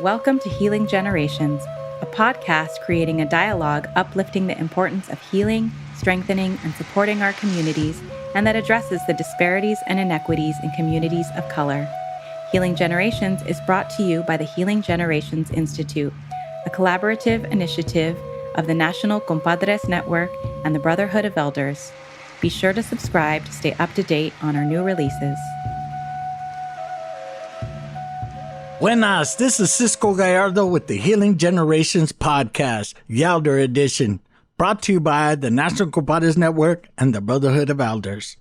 Welcome to Healing Generations, a podcast creating a dialogue uplifting the importance of healing, strengthening, and supporting our communities, and that addresses the disparities and inequities in communities of color. Healing Generations is brought to you by the Healing Generations Institute, a collaborative initiative of the National Compadres Network and the Brotherhood of Elders. Be sure to subscribe to stay up to date on our new releases. Buenas, this is Cisco Gallardo with the Healing Generations podcast, Yelder edition, brought to you by the National Compadres Network and the Brotherhood of Elders.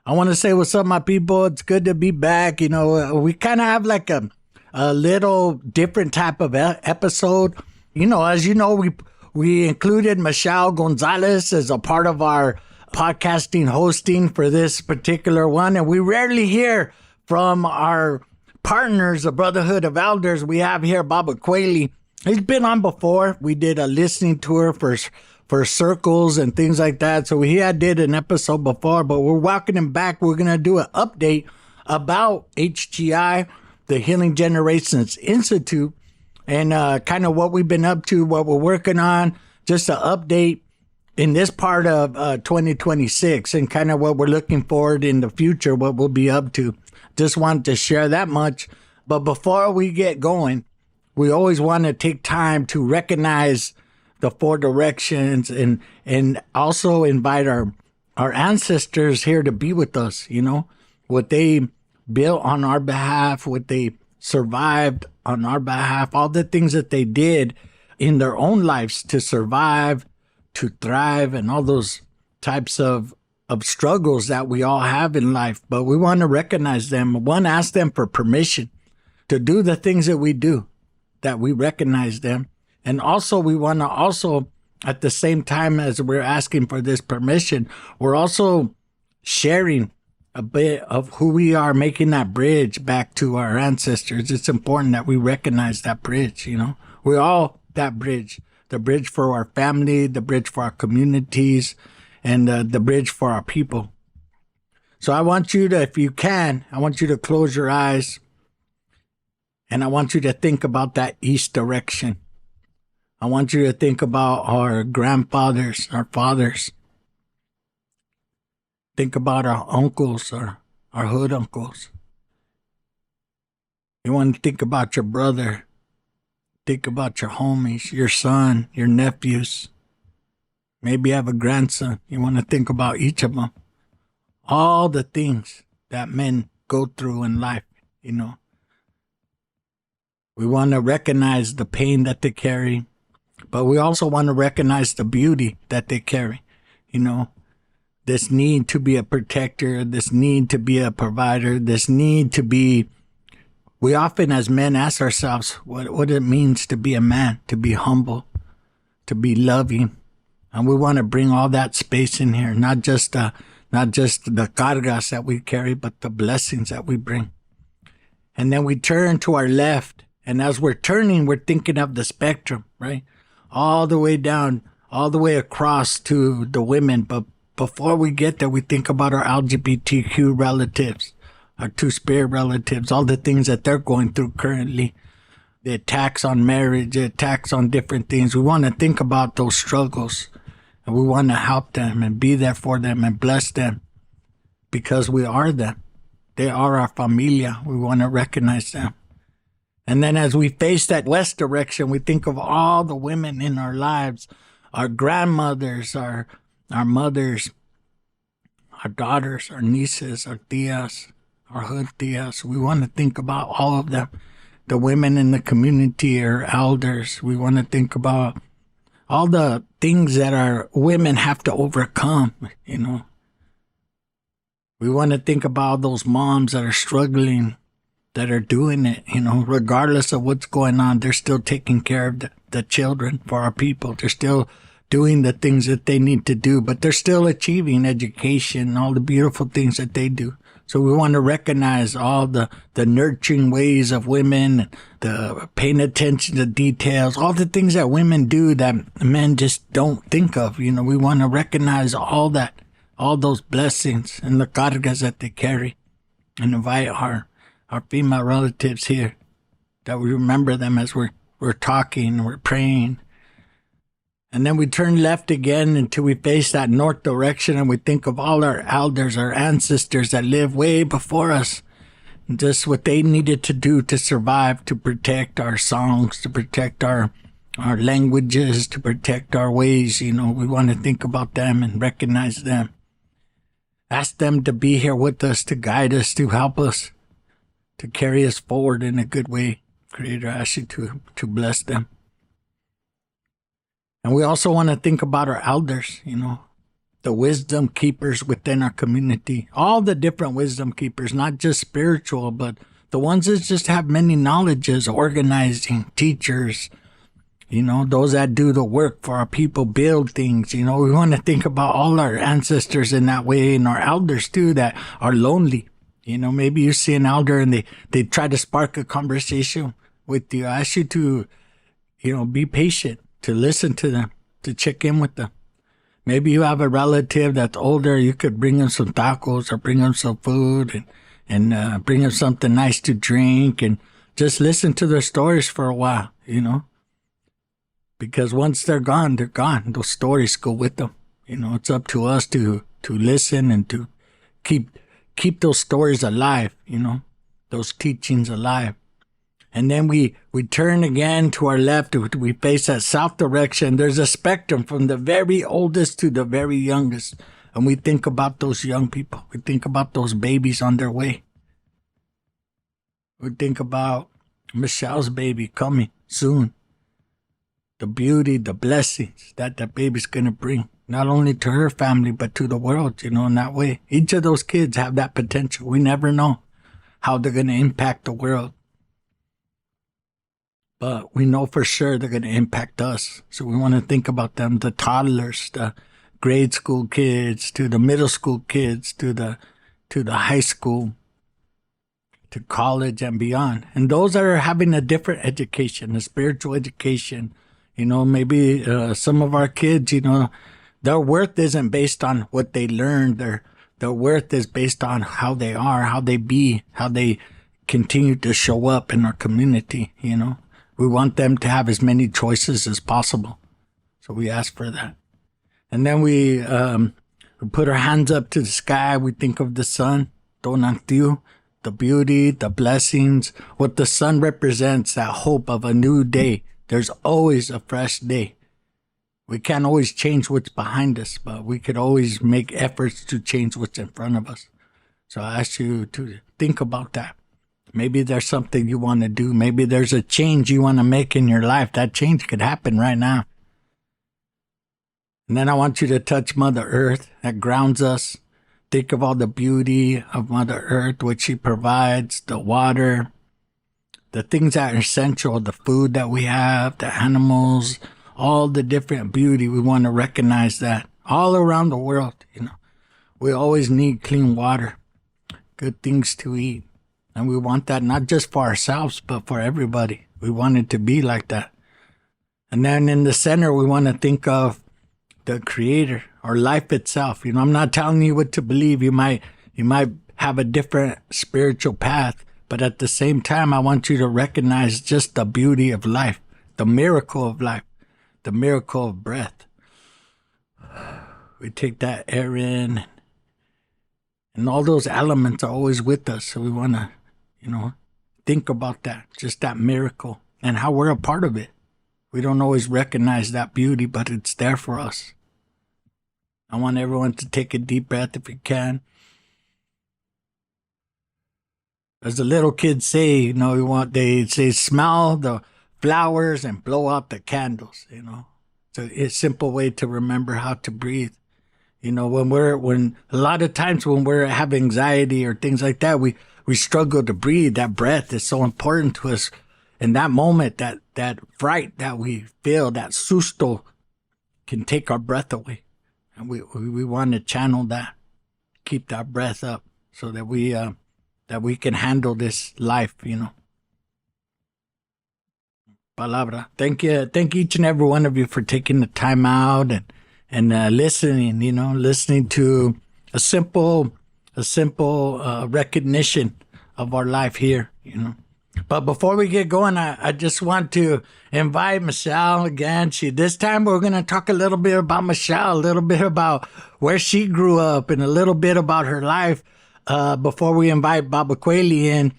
I want to say what's up, my people. It's good to be back. You know, we kind of have like a little different type of episode. You know, as you know, we included Michelle Gonzalez as a part of our podcasting hosting for this particular one, and we rarely hear from our partners, the Brotherhood of Elders. We have here Baba Kweli. He's been on before. We did a listening tour for circles and things like that. So did an episode before, but we're welcoming him back. We're going to do an update about HGI, the Healing Generations Institute, and kind of what we've been up to, what we're working on, just an update in this part of 2026 and kind of what we're looking forward in the future, what we'll be up to. Just wanted to share that much. But before we get going, we always want to take time to recognize the four directions and also invite our ancestors here to be with us, you know, what they built on our behalf, what they survived on our behalf, all the things that they did in their own lives to survive, to thrive, and all those types of struggles that we all have in life. But we want to recognize them. One, ask them for permission to do the things that we do, that we recognize them. And also we want to at the same time as we're asking for this permission, we're also sharing a bit of who we are, making that bridge back to our ancestors. It's important that we recognize that bridge, you know. We're all that bridge, the bridge for our family, the bridge for our communities, and the bridge for our people. So I want you to, if you can, I want you to close your eyes, and I want you to think about that east direction. I want you to think about our grandfathers, our fathers. Think about our uncles, our hood uncles. You want to think about your brother. Think about your homies, your son, your nephews. Maybe you have a grandson. You want to think about each of them. All the things that men go through in life, you know. We want to recognize the pain that they carry, but we also want to recognize the beauty that they carry, you know. This need to be a protector, this need to be a provider, this need to be... We often as men ask ourselves what it means to be a man, to be humble, to be loving. And we want to bring all that space in here, not just the cargas that we carry, but the blessings that we bring. And then we turn to our left. And as we're turning, we're thinking of the spectrum, right? All the way down, all the way across to the women. But before we get there, we think about our LGBTQ relatives, our two-spirit relatives, all the things that they're going through currently. The attacks on marriage, the attacks on different things. We want to think about those struggles. And we want to help them and be there for them and bless them because we are them. They are our familia. We want to recognize them. And then as we face that west direction, we think of all the women in our lives, our grandmothers, our mothers, our daughters, our nieces, our tias, our hood tias. We want to think about all of them. The women in the community, our elders. We want to think about all the things that our women have to overcome, you know. We want to think about those moms that are struggling, that are doing it, you know, regardless of what's going on. They're still taking care of the children for our people. They're still doing the things that they need to do, but they're still achieving education and all the beautiful things that they do. So we want to recognize all the nurturing ways of women, the paying attention to details, all the things that women do that men just don't think of. You know, we want to recognize all that, all those blessings and the cargas that they carry, and invite our female relatives here that we remember them as we're talking, we're praying. And then we turn left again until we face that north direction, and we think of all our elders, our ancestors that lived way before us, and just what they needed to do to survive, to protect our songs, to protect our languages, to protect our ways. We want to think about them and recognize them. Ask them to be here with us, to guide us, to help us, to carry us forward in a good way. Creator, I ask you to bless them. And we also want to think about our elders, the wisdom keepers within our community. All the different wisdom keepers, not just spiritual, but the ones that just have many knowledges, organizing, teachers, those that do the work for our people, build things. We want to think about all our ancestors in that way, and our elders too that are lonely. Maybe you see an elder and they try to spark a conversation with you. I ask you to, be patient, to listen to them, to check in with them. Maybe you have a relative that's older. You could bring them some tacos or bring them some food and bring them something nice to drink and just listen to their stories for a while, Because once they're gone, they're gone. Those stories go with them. It's up to us to listen and to keep those stories alive, those teachings alive. And then we turn again to our left. We face that south direction. There's a spectrum from the very oldest to the very youngest. And we think about those young people. We think about those babies on their way. We think about Michelle's baby coming soon. The beauty, the blessings that baby's going to bring, not only to her family, but to the world, in that way. Each of those kids have that potential. We never know how they're going to impact the world. But we know for sure they're going to impact us. So we want to think about them, the toddlers, the grade school kids, to the middle school kids, to the high school, to college and beyond. And those that are having a different education, a spiritual education. Maybe some of our kids, their worth isn't based on what they learned. Their worth is based on how they are, how they continue to show up in our community, We want them to have as many choices as possible. So we ask for that. And then we put our hands up to the sky. We think of the sun, Tonantiu, the beauty, the blessings, what the sun represents, that hope of a new day. There's always a fresh day. We can't always change what's behind us, but we could always make efforts to change what's in front of us. So I ask you to think about that. Maybe there's something you want to do. Maybe there's a change you want to make in your life. That change could happen right now. And then I want you to touch Mother Earth that grounds us. Think of all the beauty of Mother Earth, what she provides, the water, the things that are essential, the food that we have, the animals, all the different beauty. We want to recognize that all around the world, We always need clean water, good things to eat. And we want that not just for ourselves, but for everybody. We want it to be like that. And then in the center, we want to think of the Creator or life itself. I'm not telling you what to believe. You might have a different spiritual path, but at the same time, I want you to recognize just the beauty of life, the miracle of life, the miracle of breath. We take that air in, and all those elements are always with us. So we want to think about that, just that miracle and how we're a part of it. We don't always recognize that beauty, but it's there for us. I want everyone to take a deep breath if you can. As the little kids say, they say smell the flowers and blow out the candles, It's a simple way to remember how to breathe. When a lot of times when we have anxiety or things like that, we struggle to breathe. That breath is so important to us. In that moment, that fright that we feel, that susto, can take our breath away. And we want to channel that, keep that breath up so that we can handle this life, Palabra. Thank each and every one of you for taking the time out and listening, listening to a simple recognition of our life here, But before we get going, I just want to invite Michelle again. This time we're going to talk a little bit about Michelle, a little bit about where she grew up and a little bit about her life before we invite Baba Kweli in.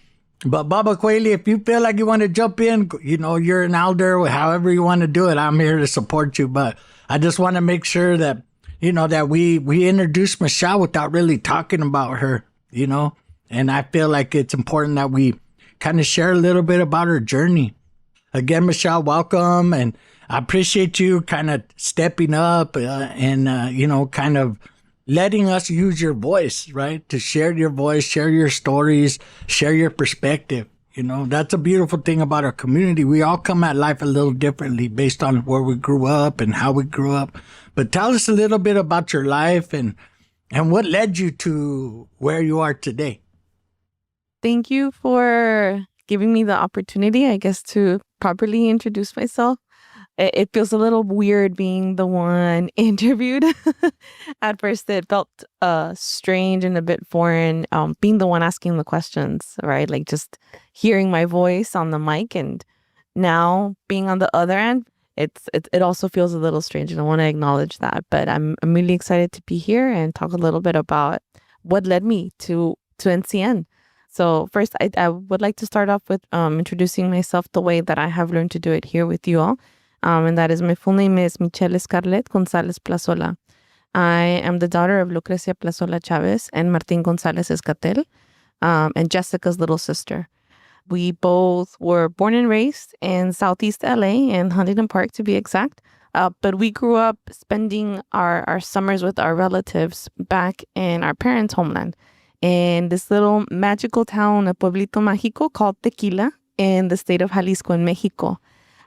But Baba Kweli, if you feel like you want to jump in, you're an elder, however you want to do it, I'm here to support you. But I just want to make sure that, that we introduce Michelle without really talking about her, and I feel like it's important that we kind of share a little bit about her journey. Again, Michelle, welcome. And I appreciate you kind of stepping up and kind of letting us use your voice, right? To share your voice, share your stories, share your perspective. That's a beautiful thing about our community. We all come at life a little differently based on where we grew up and how we grew up. But tell us a little bit about your life and what led you to where you are today. Thank you for giving me the opportunity, I guess, to properly introduce myself. It feels a little weird being the one interviewed. At first, it felt strange and a bit foreign, being the one asking the questions, right? Like just hearing my voice on the mic, and now being on the other end, it also feels a little strange, and I want to acknowledge that. But I'm really excited to be here and talk a little bit about what led me to NCN. So first, I would like to start off with introducing myself the way that I have learned to do it here with you all. And that is, my full name is Michelle Scarlett Gonzalez Plazola. I am the daughter of Lucrecia Plazola Chavez and Martin Gonzalez Escatel, and Jessica's little sister. We both were born and raised in Southeast LA, in Huntington Park to be exact. But we grew up spending our summers with our relatives back in our parents' homeland, in this little magical town of Pueblito Mágico called Tequila in the state of Jalisco in Mexico.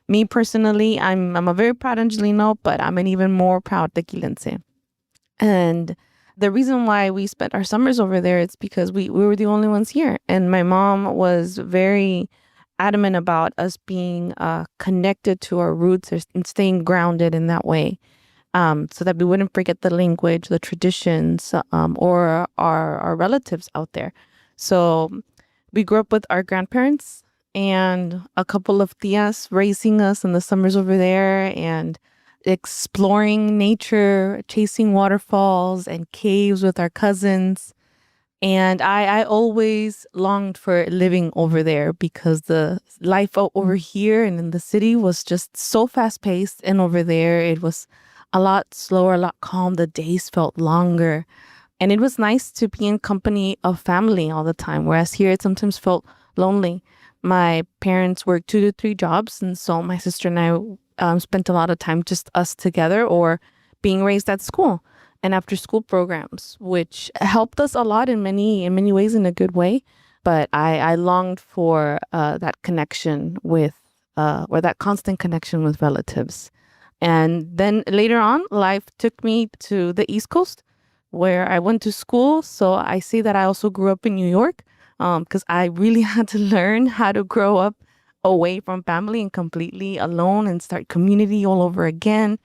Me personally, I'm a very proud Angelino, but I'm an even more proud Tequilense. And the reason why we spent our summers over there is because we were the only ones here. And my mom was very adamant about us being connected to our roots and staying grounded in that way. So that we wouldn't forget the language, the traditions, or our relatives out there. So we grew up with our grandparents and a couple of tias raising us in the summers over there and exploring nature, chasing waterfalls and caves with our cousins. And I always longed for living over there because the life over here and in the city was just so fast-paced, and over there it was a lot slower, a lot calm. The days felt longer. And it was nice to be in company of family all the time, whereas here it sometimes felt lonely. My parents worked 2 to 3 jobs, and so my sister and I spent a lot of time just us together or being raised at school and after school programs, which helped us a lot in many ways, in a good way. But I longed for that connection with, or that constant connection with relatives. And then later on, life took me to the East Coast, where I went to school. So I say that I also grew up in New York, because I really had to learn how to grow up away from family and completely alone and start community all over again.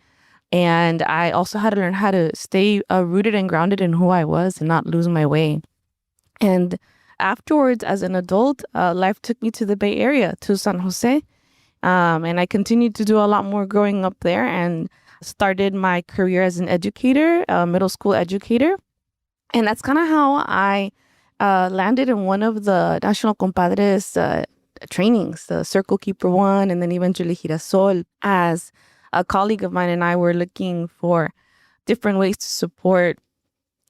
And I also had to learn how to stay rooted and grounded in who I was and not lose my way. And afterwards, as an adult, life took me to the Bay Area, to San Jose. And I continued to do a lot more growing up there and started my career as an educator, a middle school educator. And that's kind of how I landed in one of the National Compadres trainings, the Circle Keeper 1, and then eventually Girasol. As a colleague of mine and I were looking for different ways to support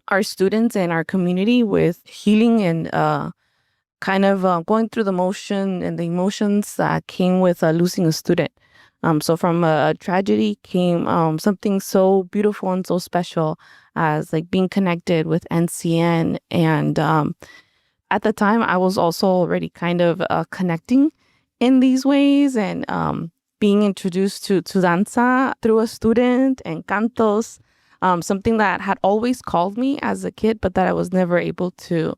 our students and our community with healing and kind of going through the motion and the emotions that came with losing a student. So from a tragedy came something so beautiful and so special as like being connected with NCN. And at the time, I was also already kind of connecting in these ways and being introduced to danza through a student and cantos, something that had always called me as a kid, but that I was never able to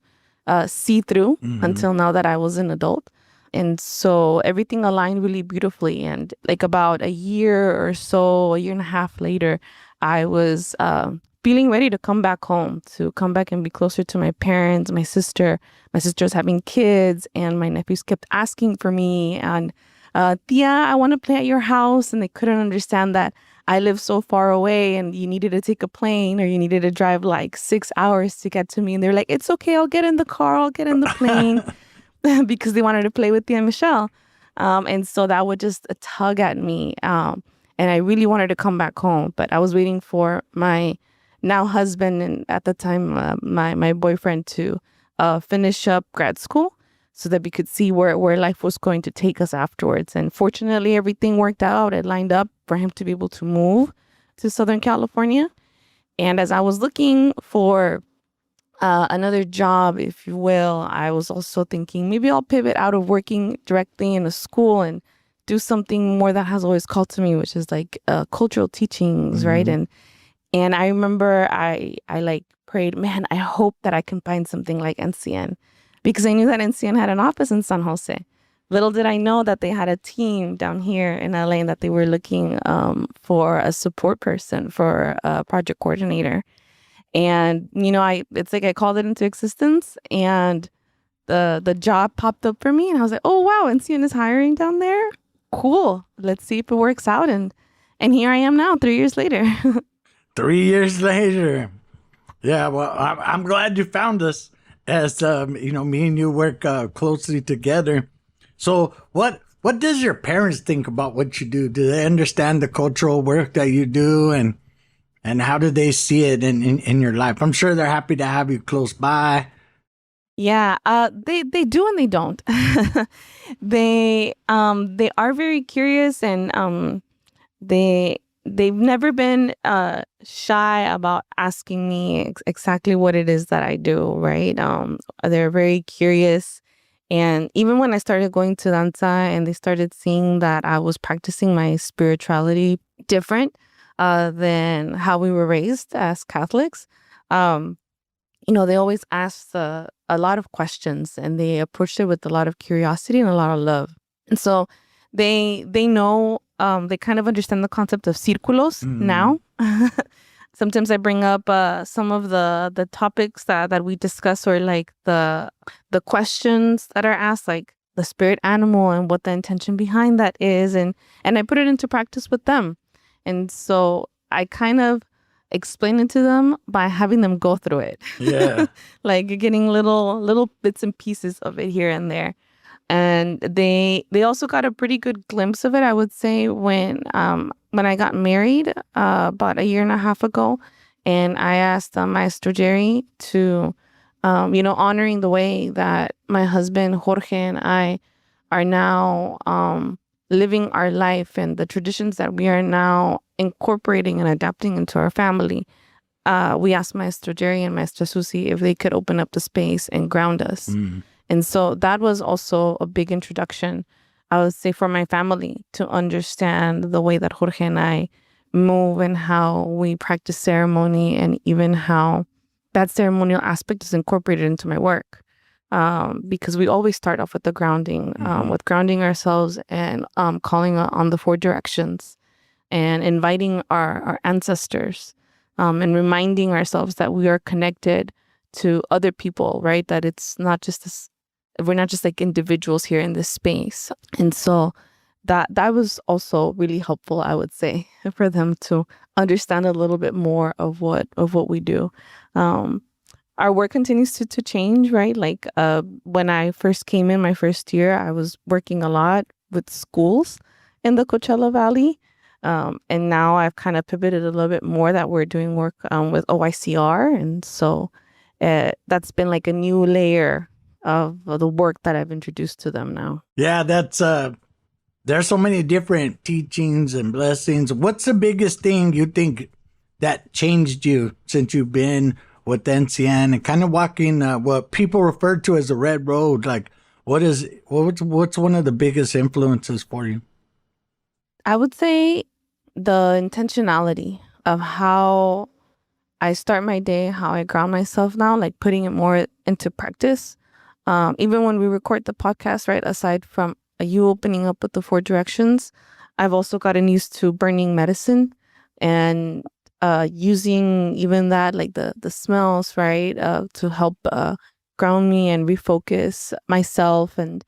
see through until now that I was an adult. And so everything aligned really beautifully. And like about a year or so, a year and a half later, I was feeling ready to come back home, to come back and be closer to my parents, my sister. My sister's having kids, and my nephews kept asking for me. And Tia, I want to play at your house. And they couldn't understand that I live so far away and you needed to take a plane or you needed to drive like 6 hours to get to me. And they're like, it's okay, I'll get in the car, I'll get in the plane. Because they wanted to play with Tia and Michelle. And so that would just tug at me. And I really wanted to come back home, but I was waiting for my now husband and at the time my boyfriend to finish up grad school so that we could see where life was going to take us afterwards. And fortunately, everything worked out. It lined up for him to be able to move to Southern California. And as I was looking for another job, if you will, I was also thinking maybe I'll pivot out of working directly in a school and do something more that has always called to me, which is like cultural teachings, right? And I remember I like prayed, man, I hope that I can find something like NCN, because I knew that NCN had an office in San Jose. Little did I know that they had a team down here in LA and that they were looking for a support person, for a project coordinator. And, it's like I called it into existence, and the job popped up for me, and I was like, oh, wow, NCN is hiring down there. Cool. Let's see if it works out. And here I am now, 3 years later. 3 years later. Yeah, well, I'm glad you found us, as, me and you work closely together. So what does your parents think about what you do? Do they understand the cultural work that you do, and how do they see it in your life? I'm sure they're happy to have you close by. Yeah, they do and they don't. They are very curious, and they've never been shy about asking me exactly what it is that I do, right? They're very curious. And even when I started going to danza and they started seeing that I was practicing my spirituality different than how we were raised as Catholics, they always asked a lot of questions, and they approached it with a lot of curiosity and a lot of love. And so they know, they kind of understand the concept of círculos now. Sometimes I bring up some of the topics that we discuss, or like the questions that are asked, like the spirit animal and what the intention behind that is. And I put it into practice with them. And so I kind of explain it to them by having them go through it. Yeah. Like getting little bits and pieces of it here and there. And they also got a pretty good glimpse of it, I would say, when I got married about a year and a half ago. And I asked Maestro Jerry to, honoring the way that my husband Jorge and I are now living our life and the traditions that we are now incorporating and adapting into our family. We asked Maestro Jerry and Maestra Susie if they could open up the space and ground us. And so that was also a big introduction, I would say, for my family to understand the way that Jorge and I move and how we practice ceremony, and even how that ceremonial aspect is incorporated into my work. Because we always start off with the grounding, with grounding ourselves and calling on the four directions and inviting our ancestors, and reminding ourselves that we are connected to other people, right? That it's not just this, we're not just like individuals here in this space. And so that was also really helpful, I would say, for them to understand a little bit more of what we do. Our work continues to change, right? Like when I first came in my first year, I was working a lot with schools in the Coachella Valley. And now I've kind of pivoted a little bit more that we're doing work with OICR. And so that's been like a new layer of the work that I've introduced to them now. Yeah, that's there's so many different teachings and blessings. What's the biggest thing you think that changed you since you've been with NCN and kind of walking what people refer to as the red road? Like, what's one of the biggest influences for you? I would say the intentionality of how I start my day, how I ground myself now, like putting it more into practice. Even when we record the podcast, right, aside from you opening up with the four directions, I've also gotten used to burning medicine and using even that, like the smells, right, to help ground me and refocus myself, and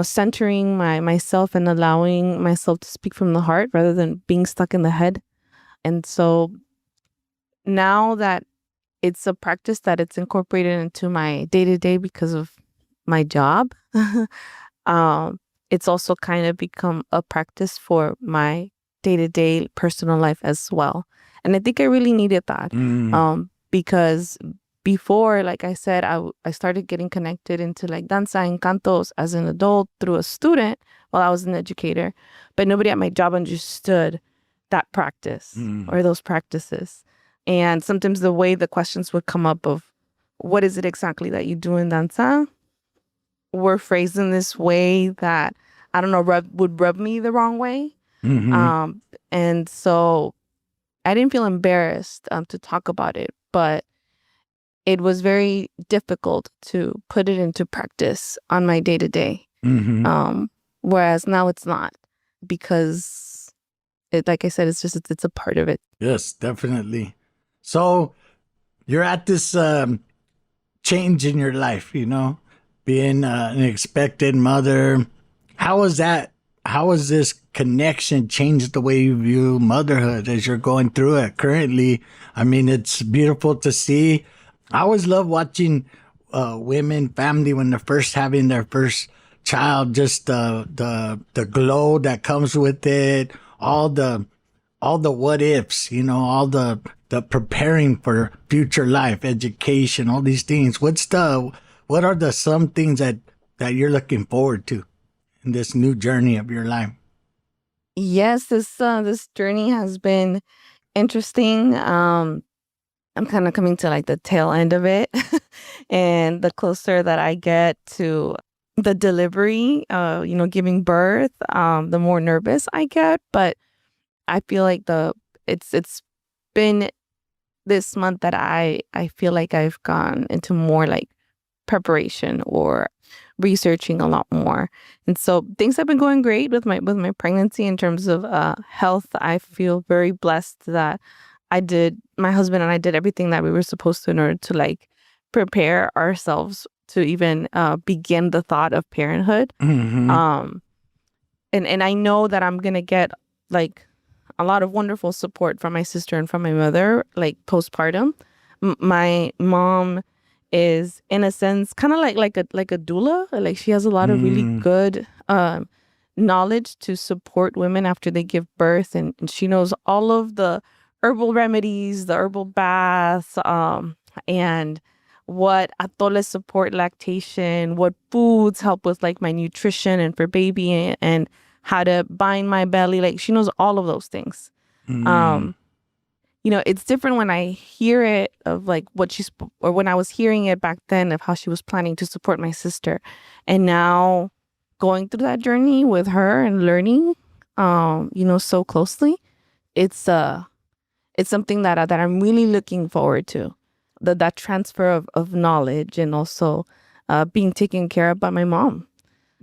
centering myself and allowing myself to speak from the heart rather than being stuck in the head. And so now that it's a practice that it's incorporated into my day-to-day because of my job, it's also kind of become a practice for my day-to-day personal life as well. And I think I really needed that, because before, like I said, I started getting connected into like danza and cantos as an adult through a student while I was an educator, but nobody at my job understood that practice or those practices. And sometimes the way the questions would come up of what is it exactly that you do in danza were phrased in this way that, I don't know, would rub me the wrong way. And so I didn't feel embarrassed to talk about it, but it was very difficult to put it into practice on my day-to-day. Whereas now it's not, because like I said, it's a part of it. Yes, definitely. So you're at this change in your life, being an expected mother. How was that? How has this connection changed the way you view motherhood as you're going through it currently? I mean, it's beautiful to see. I always love watching women, family, when they're first having their first child, just the glow that comes with it, all the what ifs, all the preparing for future life, education, all these things. What are the some things that you're looking forward to in this new journey of your life? Yes, this journey has been interesting. I'm kind of coming to like the tail end of it. And the closer that I get to the delivery, giving birth, the more nervous I get. But I feel like it's been this month that I feel like I've gone into more like preparation or researching a lot more. And so things have been going great with my pregnancy in terms of health. I feel very blessed that my husband and I did everything that we were supposed to in order to like prepare ourselves to even begin the thought of parenthood. And I know that I'm gonna get like a lot of wonderful support from my sister and from my mother, like postpartum. My mom is, in a sense, kind of like a doula. Like she has a lot of really good knowledge to support women after they give birth, and she knows all of the herbal remedies, the herbal baths, and what atoles support lactation, what foods help with like my nutrition and for baby, and how to bind my belly. Like she knows all of those things. It's different when I hear it of like or when I was hearing it back then of how she was planning to support my sister. And now going through that journey with her and learning, so closely, it's something that I'm really looking forward to. That transfer of knowledge, and also being taken care of by my mom.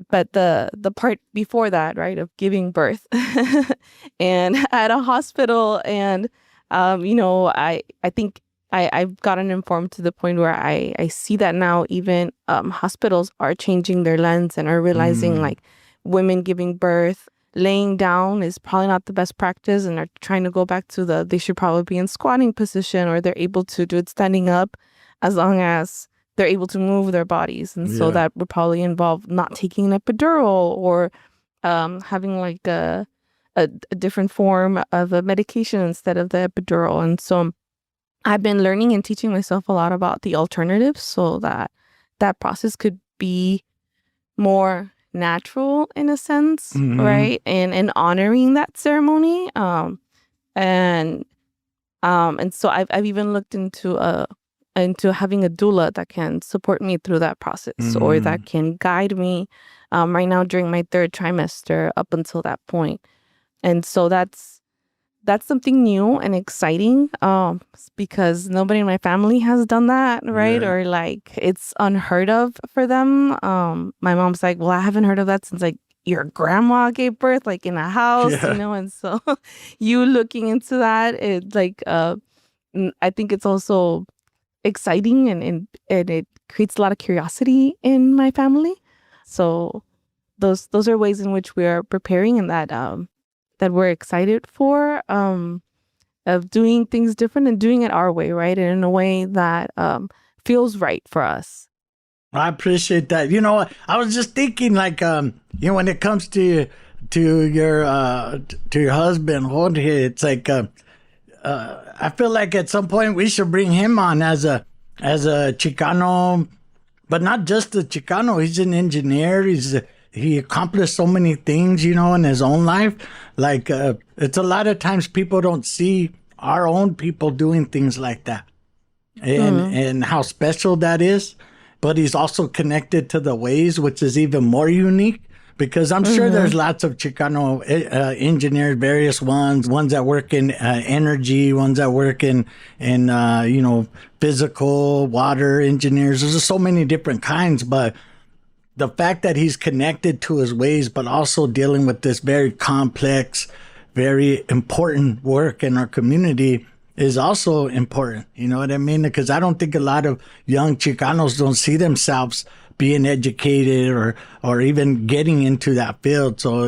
But the part before that, right, of giving birth and at a hospital, and I think I've gotten informed to the point where I see that now even hospitals are changing their lens and are realizing like women giving birth, laying down is probably not the best practice, and are trying to go back to they should probably be in squatting position, or they're able to do it standing up as long as they're able to move their bodies. And so that would probably involve not taking an epidural, or having like a different form of a medication instead of the epidural. And so I've been learning and teaching myself a lot about the alternatives, so that process could be more natural in a sense, right? And honoring that ceremony. And so I've even looked into having a doula that can support me through that process, or that can guide me right now during my third trimester up until that point. And so that's something new and exciting, because nobody in my family has done that, right? Or like it's unheard of for them. My mom's like, well, I haven't heard of that since like, your grandma gave birth like in a house, and so you looking into that, it like I think it's also exciting and it creates a lot of curiosity in my family. So those are ways in which we are preparing, and that we're excited for of doing things different and doing it our way, right? And in a way that feels right for us. I appreciate that. I was just thinking, like, when it comes to your husband, Jorge, it's like, I feel like at some point we should bring him on as a Chicano, but not just a Chicano. He's an engineer. He accomplished so many things, in his own life. Like, it's a lot of times people don't see our own people doing things like that, and how special that is. But he's also connected to the ways, which is even more unique, because I'm sure there's lots of Chicano engineers, various ones that work in energy, ones that work in physical, water engineers. There's just so many different kinds. But the fact that he's connected to his ways, but also dealing with this very complex, very important work in our community is also important. You know what I mean? Because I don't think a lot of young Chicanos don't see themselves being educated or even getting into that field. So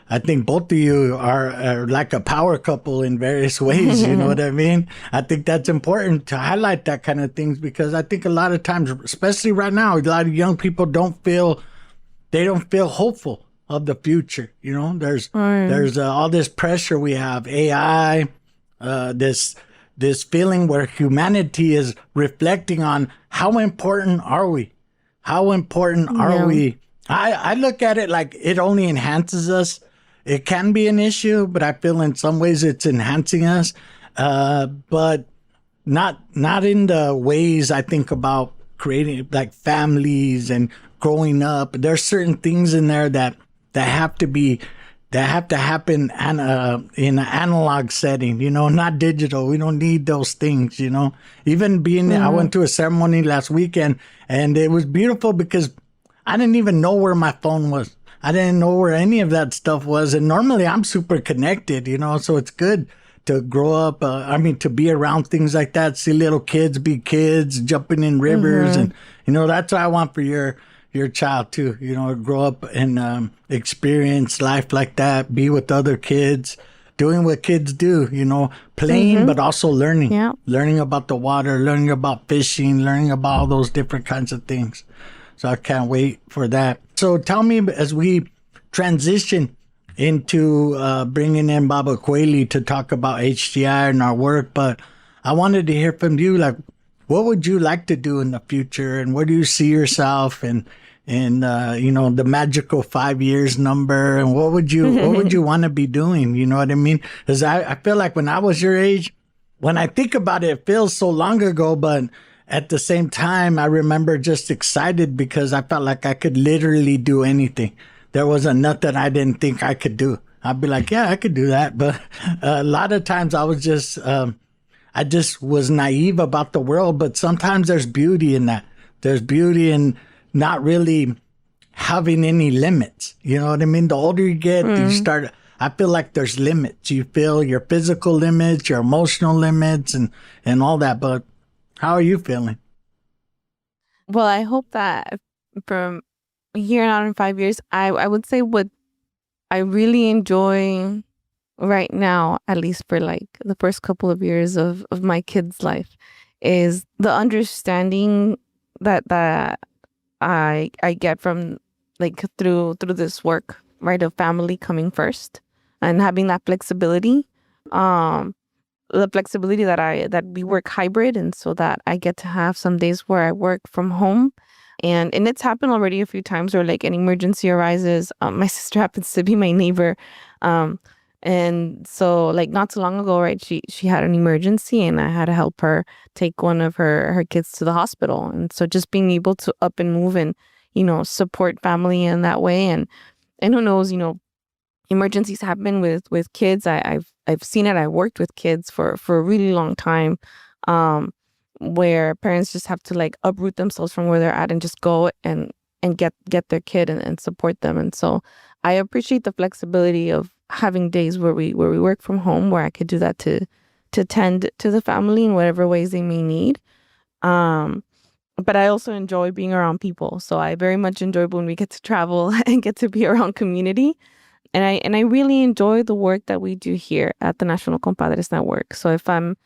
I think both of you are like a power couple in various ways. You know what I mean? I think that's important to highlight that kind of things, because I think a lot of times, especially right now, a lot of young people don't feel hopeful of the future. There's all this pressure we have, AI, this feeling where humanity is reflecting on how important are we? How important are we? I look at it like it only enhances us. It can be an issue, but I feel in some ways it's enhancing us. But not in the ways I think about creating like families and growing up. There's certain things in there that have to happen in an analog setting, not digital. We don't need those things, Even I went to a ceremony last weekend, and it was beautiful because I didn't even know where my phone was. I didn't know where any of that stuff was. And normally I'm super connected, so it's good to grow up. To be around things like that, see little kids be kids, jumping in rivers. And, that's what I want for your child too, grow up and experience life like that, be with other kids, doing what kids do, playing, but also learning, learning about the water, learning about fishing, learning about all those different kinds of things. So I can't wait for that. So tell me, as we transition into bringing in Baba Kweli to talk about HTI and our work, but I wanted to hear from you, like, what would you like to do in the future, and where do you see yourself, and the magical 5 years number, and what would you want to be doing? You know what I mean? Because I feel like when I was your age, when I think about it, it feels so long ago, but at the same time, I remember just excited because I felt like I could literally do anything. There wasn't nothing I didn't think I could do. I'd be like, yeah, I could do that. But a lot of times I was just, I just was naive about the world. But sometimes there's beauty in that. There's beauty in not really having any limits. You know what I mean? The older you get, you start, I feel like there's limits. You feel your physical limits, your emotional limits, and all that. But how are you feeling? Well, I hope that from here on out in 5 years, I would say what I really enjoy right now, at least for like the first couple of years of my kid's life, is the understanding that I get from like through this work, right, of family coming first and having that flexibility. The flexibility that we work hybrid, and so that I get to have some days where I work from home, and it's happened already a few times where like an emergency arises. My sister happens to be my neighbor, and so like not too long ago, right, she had an emergency, and I had to help her take one of her kids to the hospital, and so just being able to up and move and support family in that way, and who knows, emergencies happen with kids. I've seen it. I worked with kids for a really long time, where parents just have to like uproot themselves from where they're at and just go and get their kid and support them. And so I appreciate the flexibility of having days where we work from home, where I could do that to tend to the family in whatever ways they may need. But I also enjoy being around people. So I very much enjoy when we get to travel and get to be around community. And I really enjoy the work that we do here at the National Compadres Network. So if I'm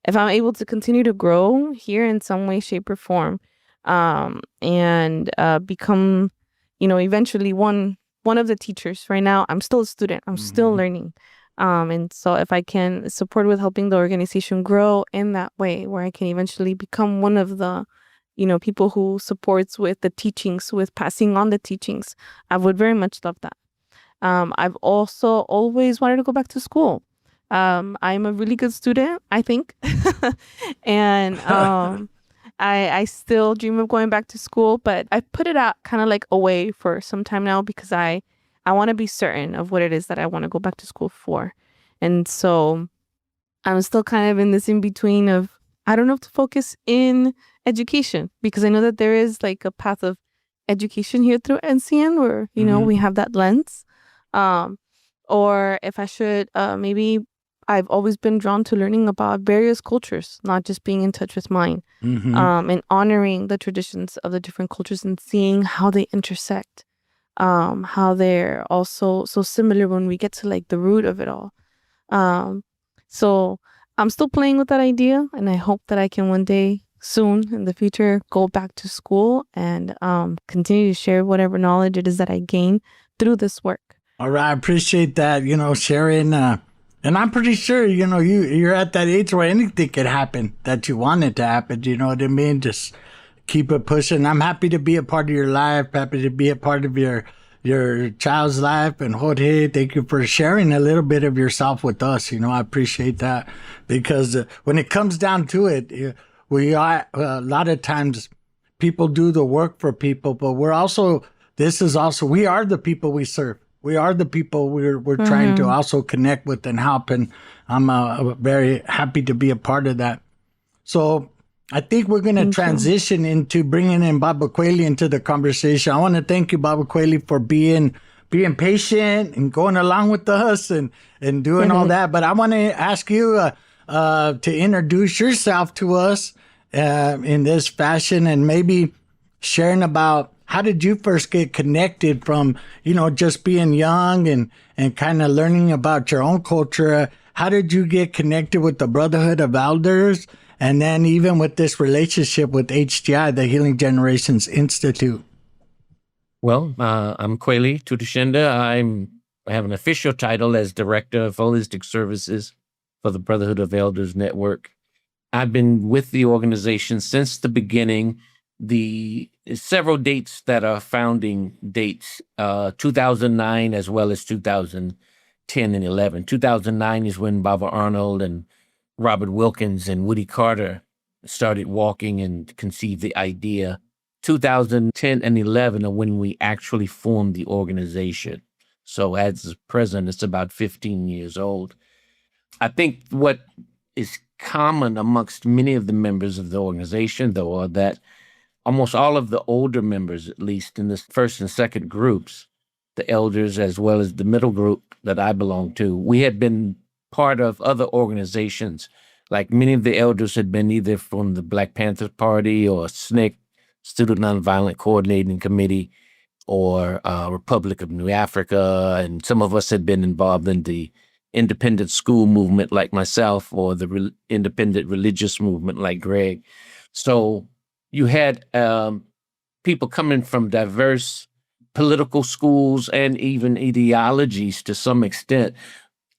able to continue to grow here in some way, shape, or form, and become, eventually one of the teachers. Right now, I'm still a student. I'm still learning. And so if I can support with helping the organization grow in that way, where I can eventually become one of the, people who supports with the teachings, with passing on the teachings, I would very much love that. I've also always wanted to go back to school. I'm a really good student, I think. And I still dream of going back to school, but I put it out kind of like away for some time now because I want to be certain of what it is that I want to go back to school for. And so I'm still kind of in this in between of, I don't know if to focus in education, because I know that there is like a path of education here through NCN where, we have that lens. Or if I should, maybe I've always been drawn to learning about various cultures, not just being in touch with mine, and honoring the traditions of the different cultures and seeing how they intersect, how they're also so similar when we get to like the root of it all. So I'm still playing with that idea, and I hope that I can one day soon in the future go back to school and continue to share whatever knowledge it is that I gain through this work. All right, I appreciate that, sharing. And I'm pretty sure, you're at that age where anything could happen that you want it to happen. You know what I mean? Just keep it pushing. I'm happy to be a part of your life, happy to be a part of your child's life. And Jorge, thank you for sharing a little bit of yourself with us. I appreciate that, because when it comes down to it, we are a lot of times people do the work for people, but we are the people we serve. We are the people we're trying to also connect with and help. And I'm very happy to be a part of that. So I think we're going to transition into bringing in Baba Kweli into the conversation. I want to thank you, Baba Kweli, for being patient and going along with us and doing all that. But I want to ask you to introduce yourself to us in this fashion, and maybe sharing about how did you first get connected from, just being young and kind of learning about your own culture? How did you get connected with the Brotherhood of Elders? And then even with this relationship with HGI, the Healing Generations Institute? Well, I'm Kweli Tutashinda. I have an official title as Director of Holistic Services for the Brotherhood of Elders Network. I've been with the organization since the beginning. The several dates that are founding dates, 2009 as well as 2010 and 11. 2009 is when Baba Arnold and Robert Wilkins and Woody Carter started walking and conceived the idea. 2010 and 11 are when we actually formed the organization. So as present, it's about 15 years old. I think what is common amongst many of the members of the organization, though, are that almost all of the older members, at least in the first and second groups, the elders as well as the middle group that I belong to, we had been part of other organizations. Like many of the elders had been either from the Black Panther Party or SNCC, Student Nonviolent Coordinating Committee, or Republic of New Africa. And some of us had been involved in the independent school movement like myself, or the independent religious movement like Greg. So you had people coming from diverse political schools and even ideologies to some extent,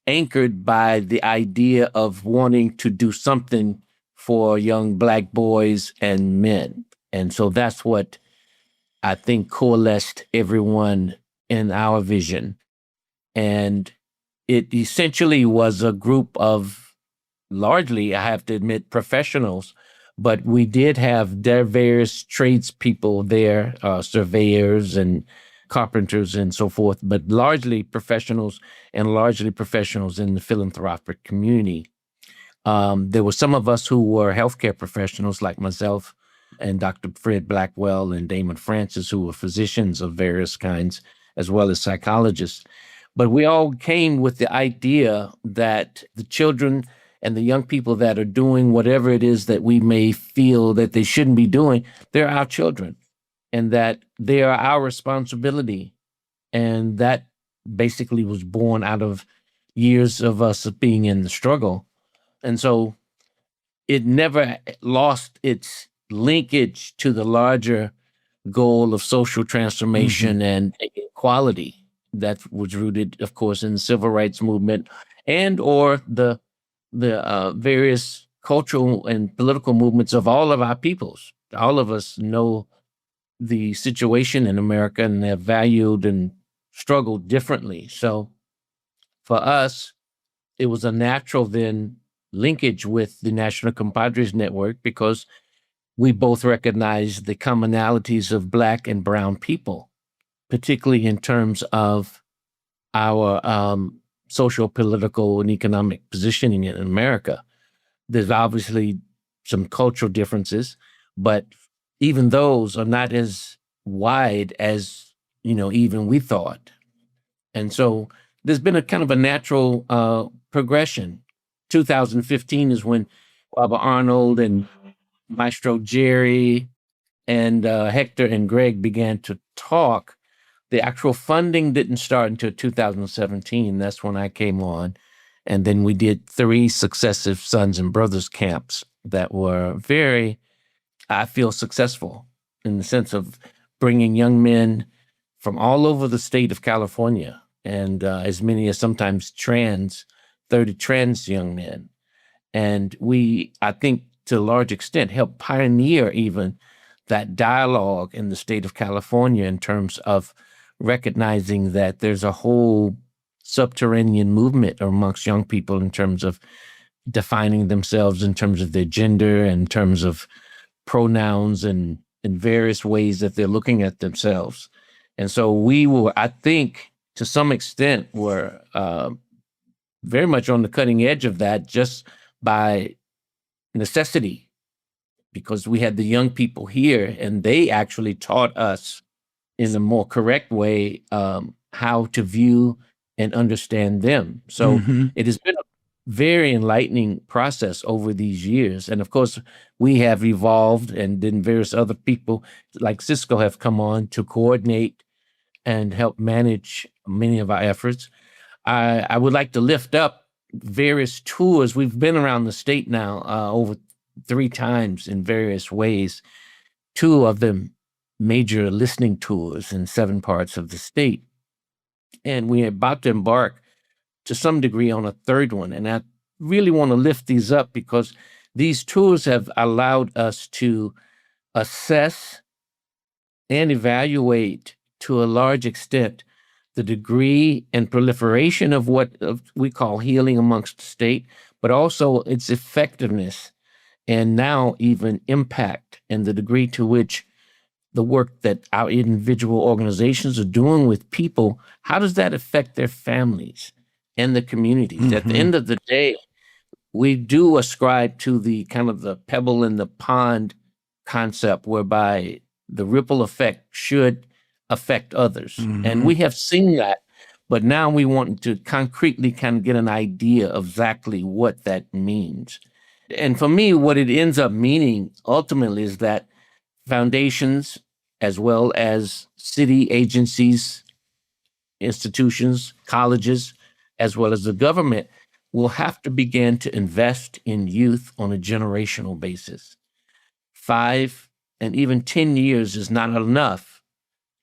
anchored by the idea of wanting to do something for young Black boys and men. And so that's what I think coalesced everyone in our vision. And it essentially was a group of largely, I have to admit, professionals, but we did have their various tradespeople there, surveyors and carpenters and so forth, but largely professionals in the philanthropic community. There were some of us who were healthcare professionals like myself and Dr. Fred Blackwell and Damon Francis, who were physicians of various kinds, as well as psychologists. But we all came with the idea that the children and the young people that are doing whatever it is that we may feel that they shouldn't be doing, they're our children, and that they are our responsibility. And that basically was born out of years of us being in the struggle. And so it never lost its linkage to the larger goal of social transformation and equality that was rooted, of course, in the civil rights movement and or the various cultural and political movements of all of our peoples. All of us know the situation in America and have valued and struggled differently. So for us, it was a natural then linkage with the National Compadres Network because we both recognize the commonalities of Black and Brown people, particularly in terms of our social, political, and economic positioning in America. There's obviously some cultural differences, but even those are not as wide as, even we thought. And so there's been a kind of a natural progression. 2015 is when Barbara Arnold and Maestro Jerry and Hector and Greg began to talk. The actual funding didn't start until 2017. That's when I came on. And then we did 3 successive Sons and Brothers camps that were very, I feel, successful in the sense of bringing young men from all over the state of California and as many as sometimes 30 trans young men. And we, I think, to a large extent, helped pioneer even that dialogue in the state of California in terms of recognizing that there's a whole subterranean movement amongst young people in terms of defining themselves, in terms of their gender, in terms of pronouns, and in various ways that they're looking at themselves. And so we were, I think, to some extent, were very much on the cutting edge of that just by necessity, because we had the young people here and they actually taught us in a more correct way how to view and understand them. So it has been a very enlightening process over these years. And of course, we have evolved, and then various other people like Cisco have come on to coordinate and help manage many of our efforts. I would like to lift up various tours. We've been around the state now over 3 times in various ways. 2 of them major listening tours in 7 parts of the state. And we're about to embark to some degree on a 3rd one. And I really want to lift these up because these tours have allowed us to assess and evaluate to a large extent the degree and proliferation of what we call healing amongst the state, but also its effectiveness and now even impact and the degree to which the work that our individual organizations are doing with people, how does that affect their families and the communities? At the end of the day, we do ascribe to the kind of the pebble in the pond concept whereby the ripple effect should affect others. And we have seen that, but now we want to concretely kind of get an idea of exactly what that means. And for me, what it ends up meaning ultimately is that foundations, as well as city agencies, institutions, colleges, as well as the government, will have to begin to invest in youth on a generational basis. 5 and even 10 years is not enough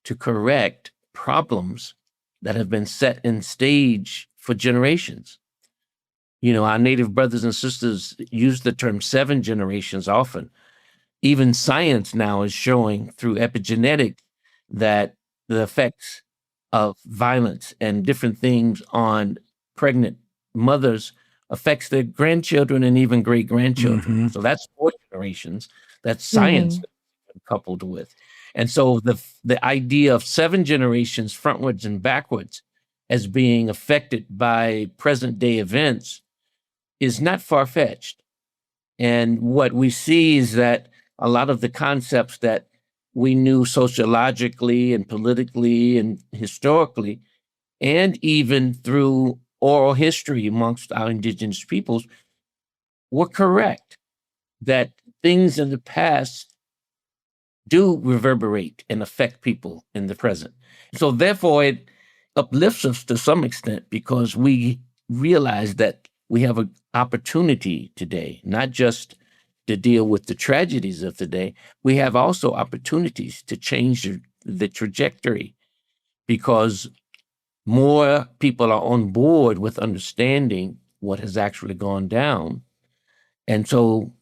to correct problems that have been set in stage for generations. Our Native brothers and sisters use the term 7 generations often. Even science now is showing through epigenetics that the effects of violence and different things on pregnant mothers affects their grandchildren and even great-grandchildren. So that's 4 generations. That's science coupled with. And so the idea of 7 generations frontwards and backwards as being affected by present-day events is not far-fetched. And what we see is that a lot of the concepts that we knew sociologically and politically and historically, and even through oral history amongst our indigenous peoples, were correct, that things in the past do reverberate and affect people in the present. So therefore, it uplifts us to some extent because we realize that we have an opportunity today, not just to deal with the tragedies of the day, we have also opportunities to change the trajectory because more people are on board with understanding what has actually gone down. And so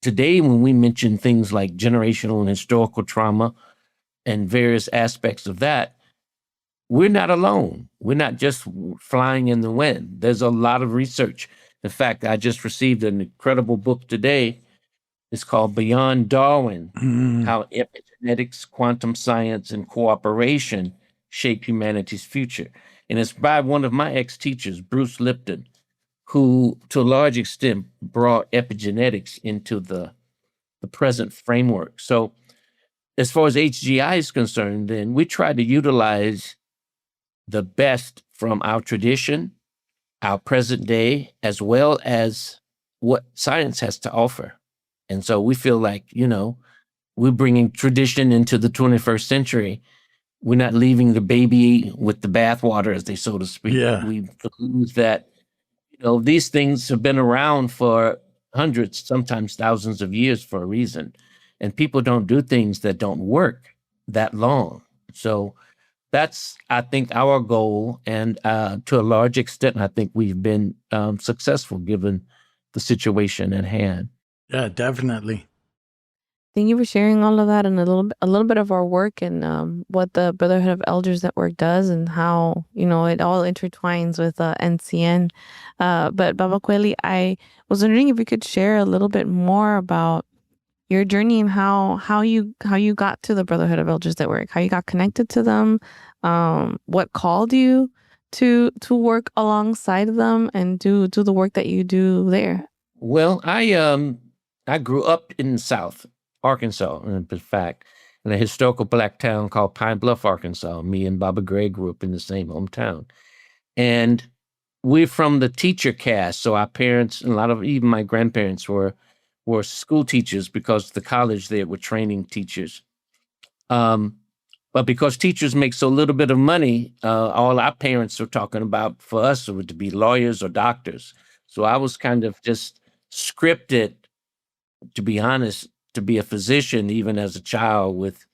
today, when we mention things like generational and historical trauma and various aspects of that, we're not alone. We're not just flying in the wind. There's a lot of research. In fact, I just received an incredible book today. It's called Beyond Darwin, How Epigenetics, Quantum Science, and Cooperation Shape Humanity's Future. And it's by one of my ex-teachers, Bruce Lipton, who, to a large extent, brought epigenetics into the present framework. So as far as HGI is concerned, then we try to utilize the best from our tradition, our present day, as well as what science has to offer. And so we feel like, we're bringing tradition into the 21st century. We're not leaving the baby with the bathwater, as they so to speak. Yeah. We believe that, these things have been around for hundreds, sometimes thousands of years for a reason. And people don't do things that don't work that long. So that's, I think, our goal. And to a large extent, I think we've been successful given the situation at hand. Yeah, definitely. Thank you for sharing all of that and a little bit of our work and what the Brotherhood of Elders Network does and how it all intertwines with NCN. But Baba Kweli, I was wondering if you could share a little bit more about your journey and how you got to the Brotherhood of Elders Network, how you got connected to them, what called you to work alongside them and do the work that you do there. Well, I grew up in the South, Arkansas, in fact, in a historical Black town called Pine Bluff, Arkansas. Me and Baba Gray grew up in the same hometown. And we're from the teacher caste. So our parents, and a lot of even my grandparents were school teachers because the college there were training teachers. But because teachers make so little bit of money, all our parents were talking about for us were to be lawyers or doctors. So I was kind of just scripted, to be honest, to be a physician, even as a child, with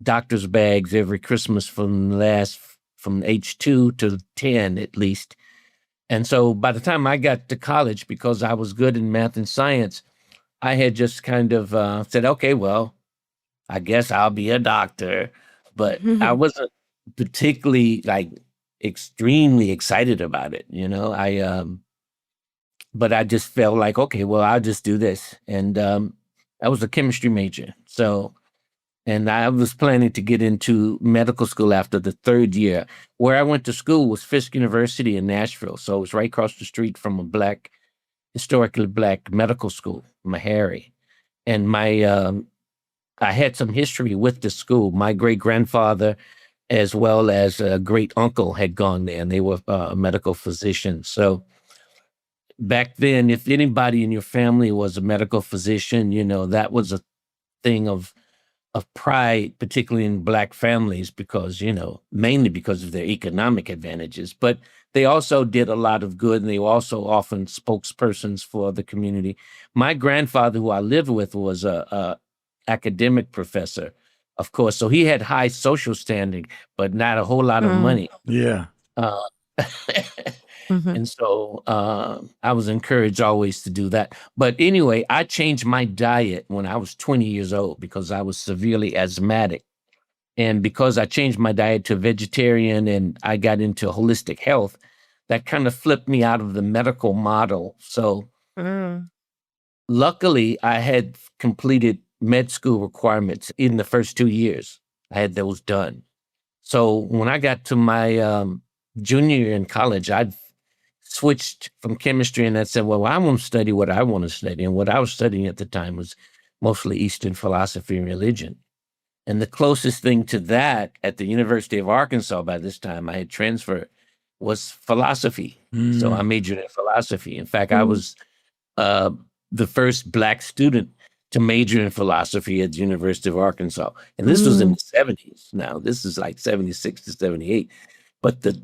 doctor's bags every Christmas from age 2 to 10 at least. And so by the time I got to college, because I was good in math and science, I had just kind of said, okay, well, I guess I'll be a doctor. But I wasn't particularly extremely excited about it. But I just felt like, okay, well, I'll just do this. And I was a chemistry major. And I was planning to get into medical school after the third year. Where I went to school was Fisk University in Nashville. So it was right across the street from a historically black medical school, Meharry. And I had some history with the school. My great-grandfather, as well as a great-uncle, had gone there, and they were medical physicians. So back then, if anybody in your family was a medical physician, that was a thing of pride, particularly in Black families, because, mainly because of their economic advantages. But they also did a lot of good, and they were also often spokespersons for the community. My grandfather, who I lived with, was a academic professor, of course. So he had high social standing, but not a whole lot of money. Yeah. And so I was encouraged always to do that. But anyway, I changed my diet when I was 20 years old because I was severely asthmatic. And because I changed my diet to vegetarian and I got into holistic health, that kind of flipped me out of the medical model. So luckily, I had completed med school requirements in the first 2 years. I had those done. So when I got to my junior year in college, I'd switched from chemistry and I said, well, I want to study what I want to study. And what I was studying at the time was mostly Eastern philosophy and religion. And the closest thing to that at the University of Arkansas by this time I had transferred was philosophy. So I majored in philosophy. In fact, I was the first Black student to major in philosophy at the University of Arkansas. And this was in the 70s. Now, this is like 76 to 78. But the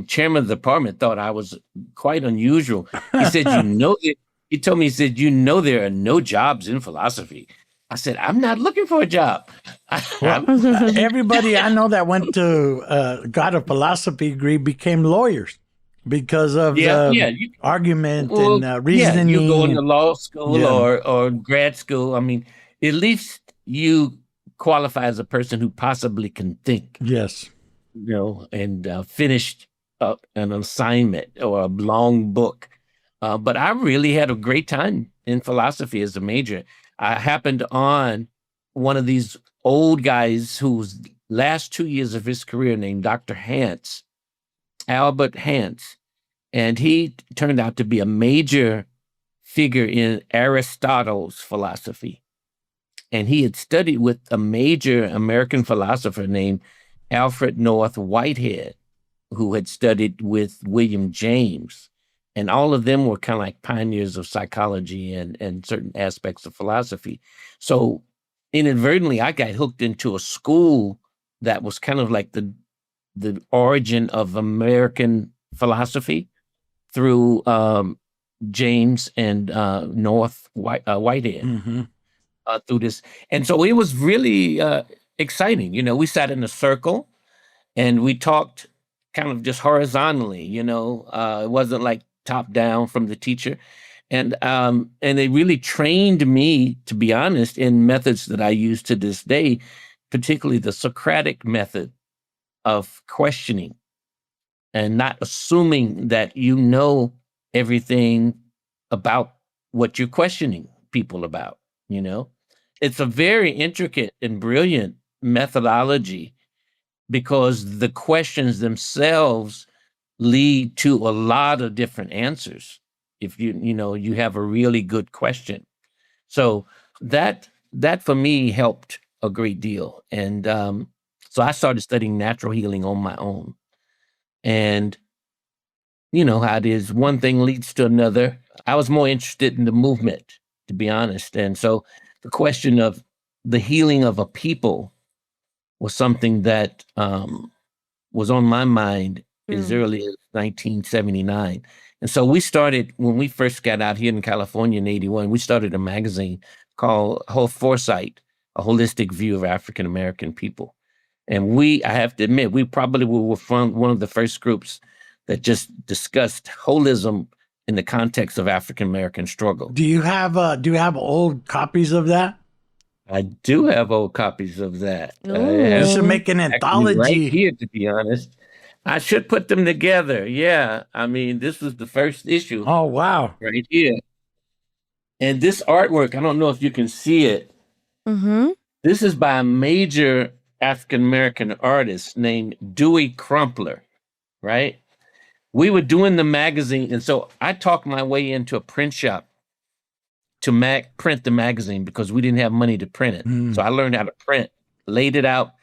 chairman of the department thought I was quite unusual. He said, he told me, he said, there are no jobs in philosophy. I said, I'm not looking for a job. Well, everybody I know that went to got a philosophy degree became lawyers because of argument and reasoning. You go into law school or grad school. I mean, at least you qualify as a person who possibly can think. Yes. And finished an assignment or a long book. But I really had a great time in philosophy as a major. I happened on one of these old guys whose last 2 years of his career named Dr. Hance, Albert Hance. And he turned out to be a major figure in Aristotle's philosophy. And he had studied with a major American philosopher named Alfred North Whitehead, who had studied with William James. And all of them were kind of like pioneers of psychology and certain aspects of philosophy. So inadvertently, I got hooked into a school that was kind of like the origin of American philosophy through James and North Whitehead through this. And so it was really exciting. We sat in a circle and we talked kind of just horizontally, it wasn't like top down from the teacher. And they really trained me, to be honest, in methods that I use to this day, particularly the Socratic method of questioning and not assuming that you know everything about what you're questioning people about, It's a very intricate and brilliant methodology because the questions themselves lead to a lot of different answers if you have a really good question. So that for me helped a great deal. And so I started studying natural healing on my own. And you know how it is, one thing leads to another. I was more interested in the movement, to be honest. And so the question of the healing of a people was something that was on my mind as early as 1979. And so we started, when we first got out here in California in 81, we started a magazine called Foresight, A Holistic View of African American People. And I have to admit, we probably were one of the first groups that just discussed holism in the context of African American struggle. Do you have old copies of that? I do have old copies of that. You should make an anthology right here, to be honest. I should put them together. Yeah. I mean, this was the first issue. Oh, wow. Right here. And this artwork, I don't know if you can see it. This is by a major African-American artist named Dewey Crumpler, right? We were doing the magazine. And so I talked my way into a print shop to print the magazine because we didn't have money to print it. So I learned how to print, laid it out,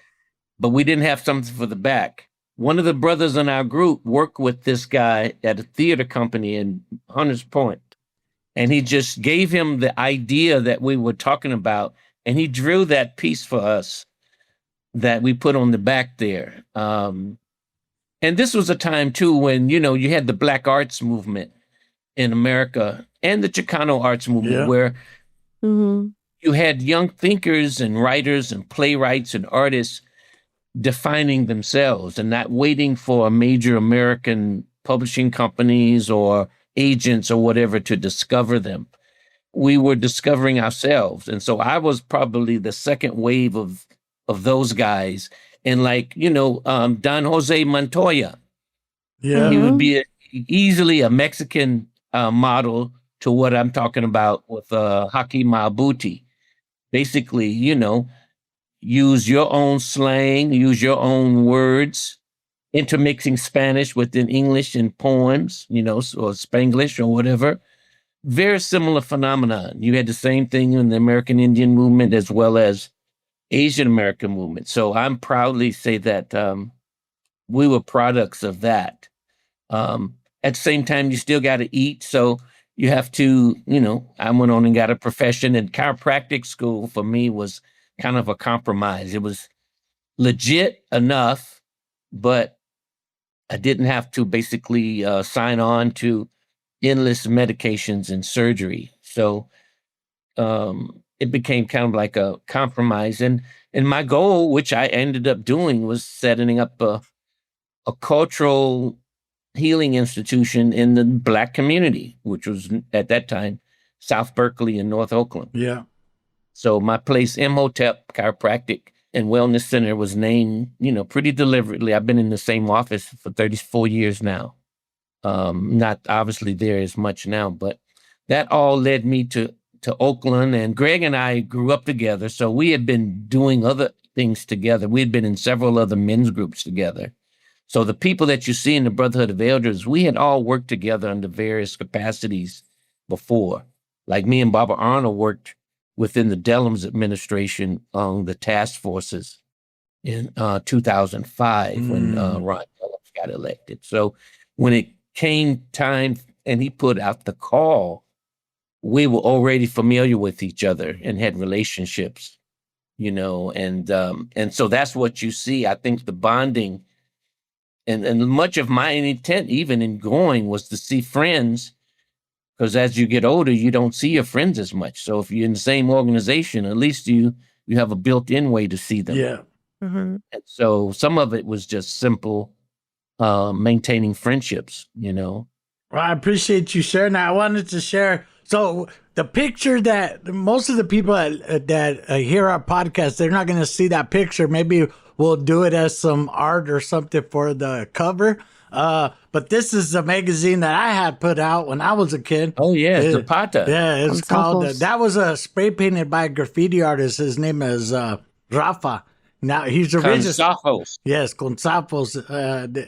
but we didn't have something for the back. One of the brothers in our group worked with this guy at a theater company in Hunters Point. And he just gave him the idea that we were talking about. And he drew that piece for us that we put on the back there. And this was a time too when, you had the Black arts movement in America and the Chicano arts movement where you had young thinkers and writers and playwrights and artists defining themselves and not waiting for major American publishing companies or agents or whatever to discover them. We were discovering ourselves. And so I was probably the second wave of those guys. And Don Jose Montoya, he would be easily a Mexican model to what I'm talking about with Haki Maabuti. Basically, use your own slang, use your own words, intermixing Spanish within English and poems, or Spanglish or whatever. very similar phenomenon. You had the same thing in the American Indian movement as well as Asian American movement. So I'm proudly say that we were products of that. At the same time, you still got to eat. So you have to, I went on and got a profession, and chiropractic school for me was kind of a compromise. It was legit enough, but I didn't have to basically sign on to endless medications and surgery. So it became kind of like a compromise. And my goal, which I ended up doing, was setting up a cultural healing institution in the Black community, which was at that time South Berkeley and North Oakland. Yeah. So my place, Imhotep Chiropractic and Wellness Center, was named, pretty deliberately. I've been in the same office for 34 years now. Not obviously there as much now, but that all led me to Oakland. And Greg and I grew up together, so we had been doing other things together. We had been in several other men's groups together. So the people that you see in the Brotherhood of Elders, we had all worked together under various capacities before. Like me and Barbara Arnold worked within the Dellums administration on the task forces in 2005 when Ron Dellums got elected. So when it came time and he put out the call, we were already familiar with each other and had relationships, and so that's what you see. I think the bonding and much of my intent, even in going, was to see friends, because as you get older, you don't see your friends as much. So if you're in the same organization, at least you have a built-in way to see them. Yeah. Mm-hmm. And so some of it was just simple maintaining friendships, Well, I appreciate you sharing that. I wanted to share. So the picture that most of the people that hear our podcast, they're not going to see that picture. Maybe we'll do it as some art or something for the cover. But this is a magazine that I had put out when I was a kid. Oh, yeah, Zapata. Yeah, it's called, that was a spray painted by a graffiti artist. His name is Rafa. Now, he's originally. Gonzalez. Yes, Gonzalez.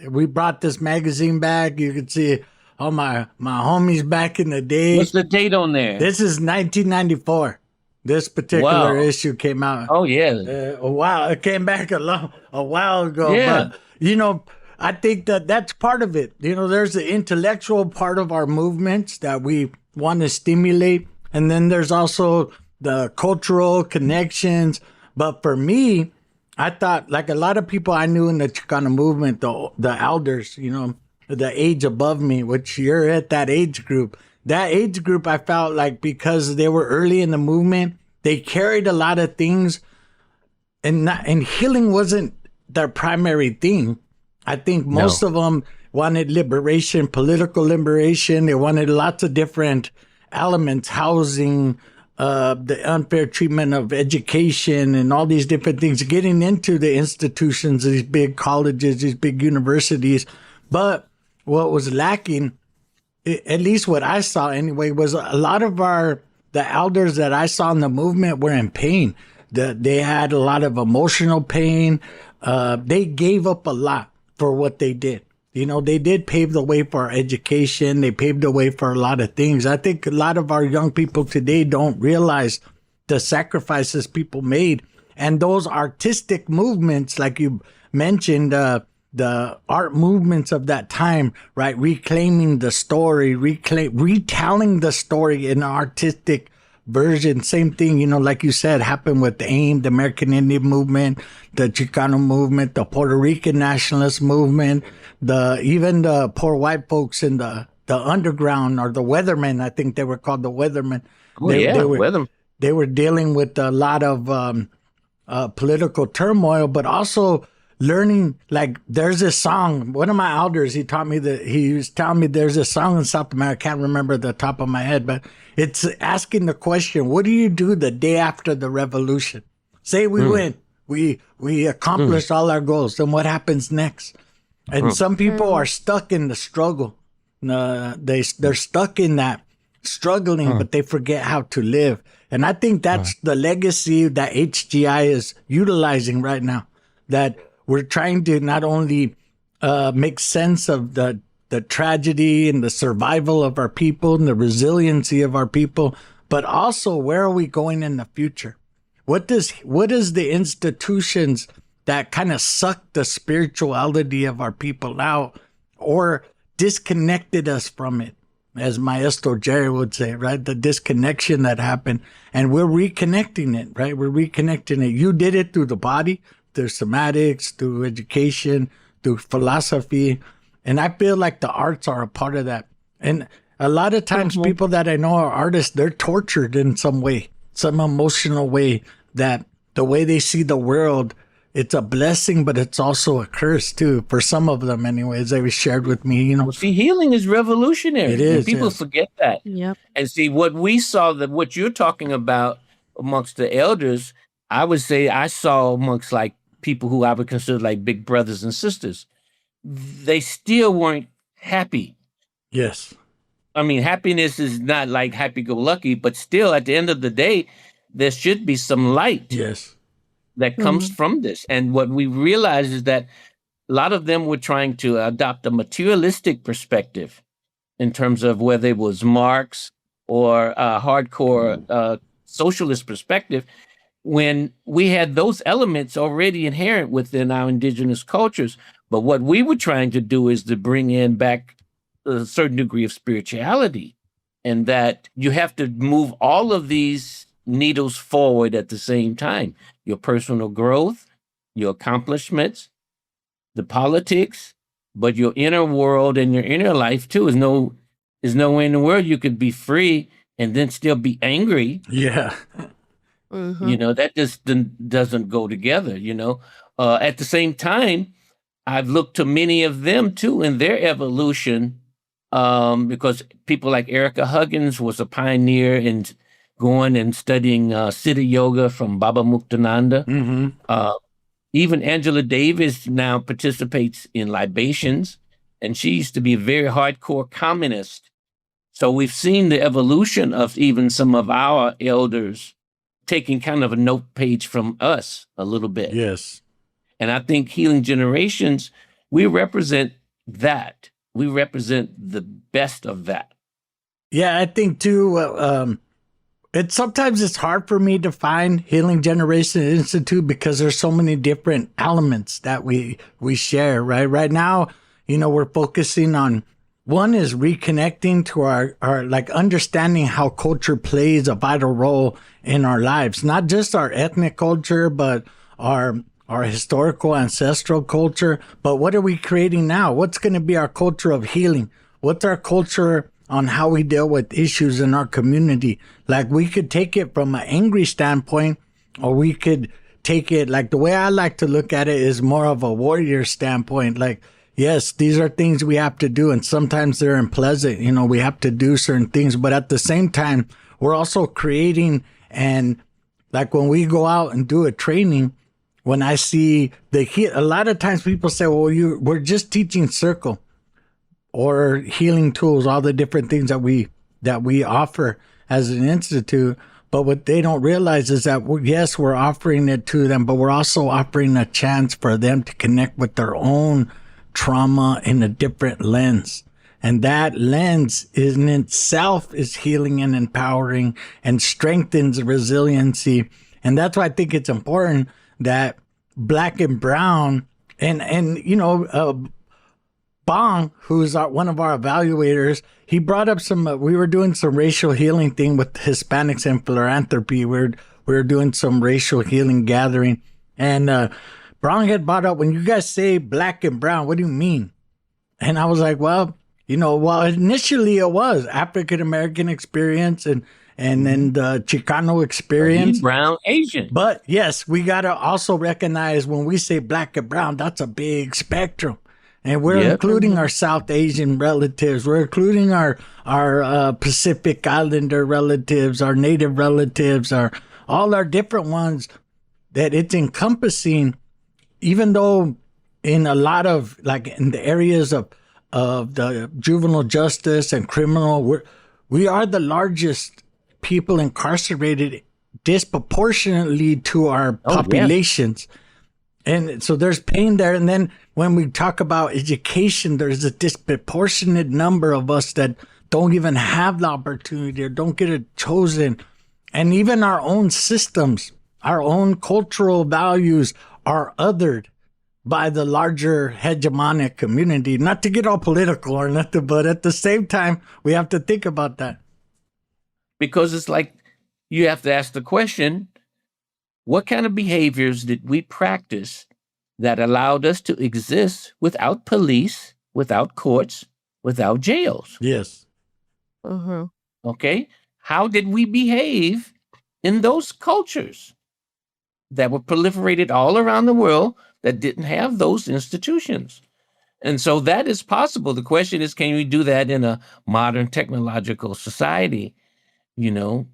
We brought this magazine back. You can see all my homies back in the day. What's the date on there? This is 1994. This particular issue came out. Oh, yeah. A while. It came back a while ago. Yeah. But, I think that's part of it. There's the intellectual part of our movements that we want to stimulate. And then there's also the cultural connections. But for me, I thought, like a lot of people I knew in the Chicano movement, the elders, the age above me, which you're at that age group. That age group, I felt like, because they were early in the movement, they carried a lot of things, and healing wasn't their primary thing. I think most of them wanted liberation, political liberation. They wanted lots of different elements, housing, the unfair treatment of education, and all these different things, getting into the institutions, these big colleges, these big universities. But what was lacking, at least what I saw anyway, was a lot of the elders that I saw in the movement were in pain. They had a lot of emotional pain. They gave up a lot for what they did. They did pave the way for our education. They paved the way for a lot of things. I think a lot of our young people today don't realize the sacrifices people made. And those artistic movements, like you mentioned, the art movements of that time, right? Reclaiming the story, retelling the story in an artistic version. Same thing, like you said, happened with the AIM, the American Indian movement, the Chicano movement, the Puerto Rican nationalist movement, even the poor white folks in the underground, or the Weathermen. I think they were called the Weathermen. They were dealing with a lot of political turmoil, but also learning, like, there's this song. One of my elders, he was telling me there's a song in South America. I can't remember the top of my head, but it's asking the question, what do you do the day after the revolution? Say we win, we accomplished all our goals, then what happens next? And some people are stuck in the struggle. They're stuck in that struggling, but they forget how to live. And I think that's the legacy that HGI is utilizing right now, that we're trying to not only make sense of the the tragedy and the survival of our people and the resiliency of our people, but also where are we going in the future? What is the institutions that kind of suck the spirituality of our people out or disconnected us from it? As Maestro Jerry would say, right? The disconnection that happened, and we're reconnecting it, right? We're reconnecting it. You did it through the body, through somatics, through education, through philosophy. And I feel like the arts are a part of that. And a lot of times people that I know are artists, they're tortured in some way, some emotional way, that the way they see the world, it's a blessing, but it's also a curse too. For some of them anyways, they shared with me, you know. Well, see, healing is revolutionary. It is. And people forget that. Yep. And see, what we saw, that what you're talking about amongst the elders, I would say I saw amongst like people who I would consider like big brothers and sisters. They still weren't happy. Yes. I mean, happiness is not like happy-go-lucky, but still at the end of the day, there should be some light. Yes. That comes from this. And what we realized is that a lot of them were trying to adopt a materialistic perspective in terms of whether it was Marx or a hardcore socialist perspective, when we had those elements already inherent within our indigenous cultures. But what we were trying to do is to bring in back a certain degree of spirituality, and that you have to move all of these needles forward at the same time. Your personal growth, your accomplishments, the politics, but your inner world and your inner life too. Is nowhere in the world you could be free and then still be angry. Yeah. You know, that just doesn't go together, you know. At the same time, I've looked to many of them too in their evolution, because people like Erica Huggins was a pioneer in going and studying Siddha Yoga from Baba Muktananda. Even Angela Davis now participates in libations, and she used to be a very hardcore communist. So we've seen the evolution of even some of our elders taking kind of a note page from us a little bit. Yes. And I think Healing Generations, we represent that. We represent the best of that. Yeah, I think too, sometimes it's hard for me to find Healing Generation Institute because there's so many different elements that we share, right? Right now, you know, we're focusing on, one is reconnecting to our like understanding how culture plays a vital role in our lives, not just our ethnic culture, but our historical ancestral culture. But what are we creating now? What's going to be our culture of healing? What's our culture on how we deal with issues in our community? Like, we could take it from an angry standpoint, or we could take it, like the way I like to look at it is more of a warrior standpoint. Like, yes, these are things we have to do, and sometimes they're unpleasant. You know, we have to do certain things, but at the same time, we're also creating. And like when we go out and do a training, when I see a lot of times people say, well, we're just teaching circle or healing tools, all the different things that we offer as an institute. But what they don't realize is that, yes, we're offering it to them, but we're also offering a chance for them to connect with their own trauma in a different lens. And that lens in itself is healing and empowering and strengthens resiliency. And that's why I think it's important that Black and Brown and you know, Bong, who's one of our evaluators, he brought up we were doing some racial healing thing with Hispanics and philanthropy. We were doing some racial healing gathering. And Brown had brought up, when you guys say Black and Brown, what do you mean? And I was like, well, you know, initially it was African-American experience and then the Chicano experience. Brown, Asian. But yes, we got to also recognize when we say Black and Brown, that's a big spectrum. And we're including our South Asian relatives. We're including our Pacific Islander relatives, our Native relatives, all our different ones that it's encompassing, even though in a lot of, like in the areas of the juvenile justice and criminal, we are the largest people incarcerated disproportionately to our populations. And so there's pain there. And then when we talk about education, there's a disproportionate number of us that don't even have the opportunity or don't get it chosen. And even our own systems, our own cultural values are othered by the larger hegemonic community. Not to get all political or nothing, but at the same time, we have to think about that. Because it's like you have to ask the question, what kind of behaviors did we practice that allowed us to exist without police, without courts, without jails? Yes. Mm-hmm. Okay? How did we behave in those cultures that were proliferated all around the world that didn't have those institutions? And so that is possible. The question is, can we do that in a modern technological society? You know,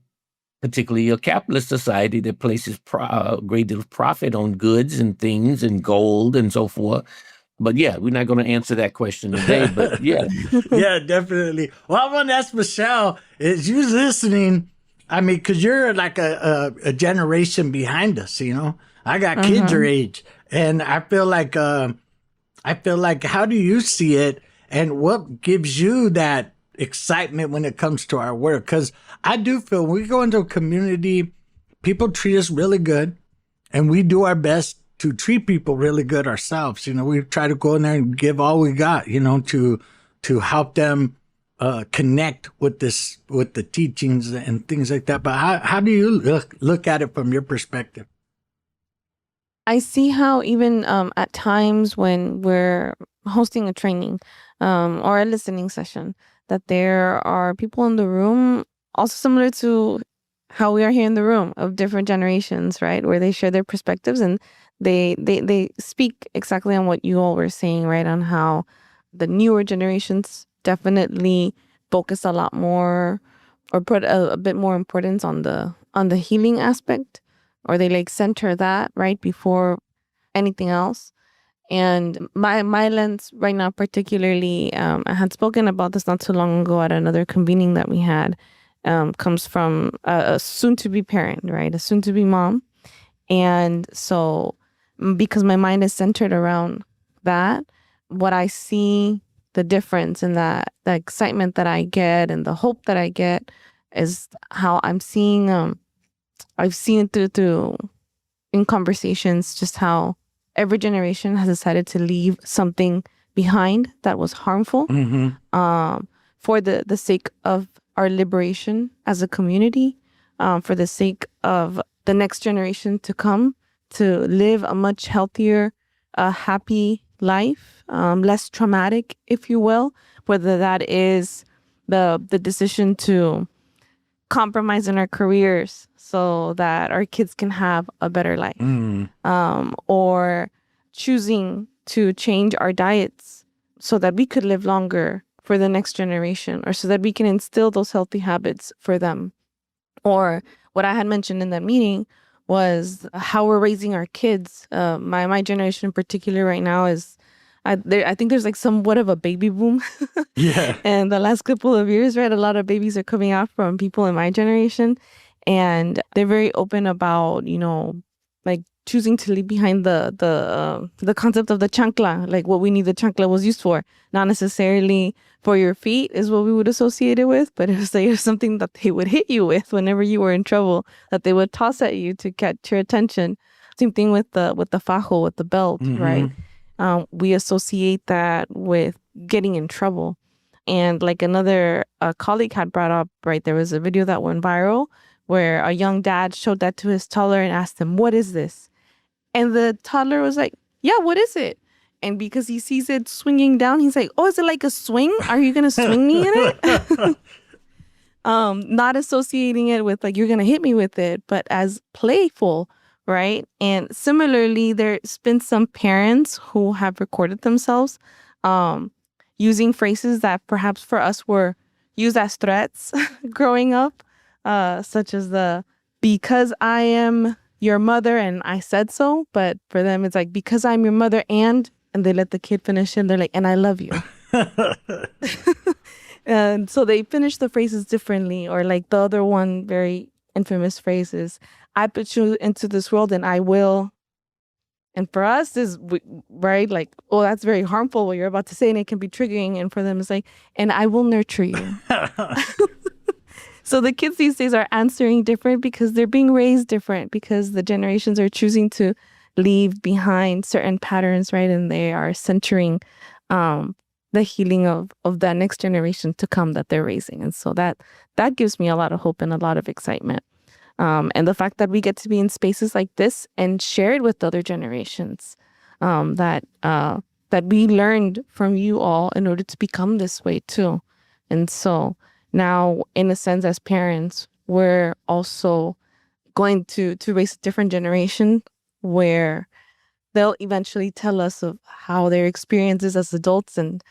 particularly a capitalist society that places a great deal of profit on goods and things and gold and so forth. But yeah, we're not going to answer that question today, but yeah. Yeah, definitely. Well, I want to ask Michelle, is you listening? I mean, because you're like a generation behind us, you know? I got kids your age, and I feel like, how do you see it? And what gives you that excitement when it comes to our work? Because I do feel when we go into a community, people treat us really good, and we do our best to treat people really good ourselves. You know, we try to go in there and give all we got, you know, to help them connect with the teachings and things like that. But how do you look at it from your perspective? I see how even at times when we're hosting a training or a listening session, that there are people in the room also similar to how we are here in the room of different generations, right? Where they share their perspectives and they speak exactly on what you all were saying, right? On how the newer generations definitely focus a lot more or put a bit more importance on the healing aspect, or they like center that right before anything else. And my lens right now, particularly, I had spoken about this not too long ago at another convening that we had, comes from a soon-to-be parent, right? A soon-to-be mom. And so because my mind is centered around that, what I see, the difference in that, the excitement that I get and the hope that I get is how I'm seeing, I've seen it through in conversations, just how every generation has decided to leave something behind that was harmful for the sake of our liberation as a community, for the sake of the next generation to come to live a much healthier, happy life, less traumatic, if you will, whether that is the decision to compromise in our careers so that our kids can have a better life, or choosing to change our diets so that we could live longer for the next generation, or so that we can instill those healthy habits for them. Or what I had mentioned in that meeting was how we're raising our kids. My generation in particular right now is, I think there's like somewhat of a baby boom. Yeah. And the last couple of years, right, a lot of babies are coming out from people in my generation. And they're very open about, you know, like choosing to leave behind the concept of the chancla, like what we need the chancla was used for. Not necessarily for your feet is what we would associate it with, but it was like something that they would hit you with whenever you were in trouble, that they would toss at you to catch your attention. Same thing with the fajo, with the belt, right? We associate that with getting in trouble. And like another colleague had brought up, right, there was a video that went viral where a young dad showed that to his toddler and asked him, "What is this?" And the toddler was like, "Yeah, what is it?" And because he sees it swinging down, he's like, "Oh, is it like a swing? Are you going to swing me in it?" Not associating it with like, you're going to hit me with it, but as playful, right? And similarly, there's been some parents who have recorded themselves using phrases that perhaps for us were used as threats growing up, such as the "because I am your mother and I said so," but for them it's like "because I'm your mother and they let the kid finish it and they're like, "and I love you." And so they finish the phrases differently. Or like the other one very infamous phrase is, "I put you into this world and I will," And for us right, like, oh, that's very harmful what you're about to say, and it can be triggering. And for them, it's like, and I will nurture you. So the kids these days are answering different because they're being raised different, because the generations are choosing to leave behind certain patterns, right? And they are centering the healing of that next generation to come that they're raising. And so that gives me a lot of hope and a lot of excitement. And the fact that we get to be in spaces like this and share it with other generations, that we learned from you all in order to become this way too. And so now, in a sense, as parents, we're also going to raise a different generation where they'll eventually tell us of how their experiences as adults and,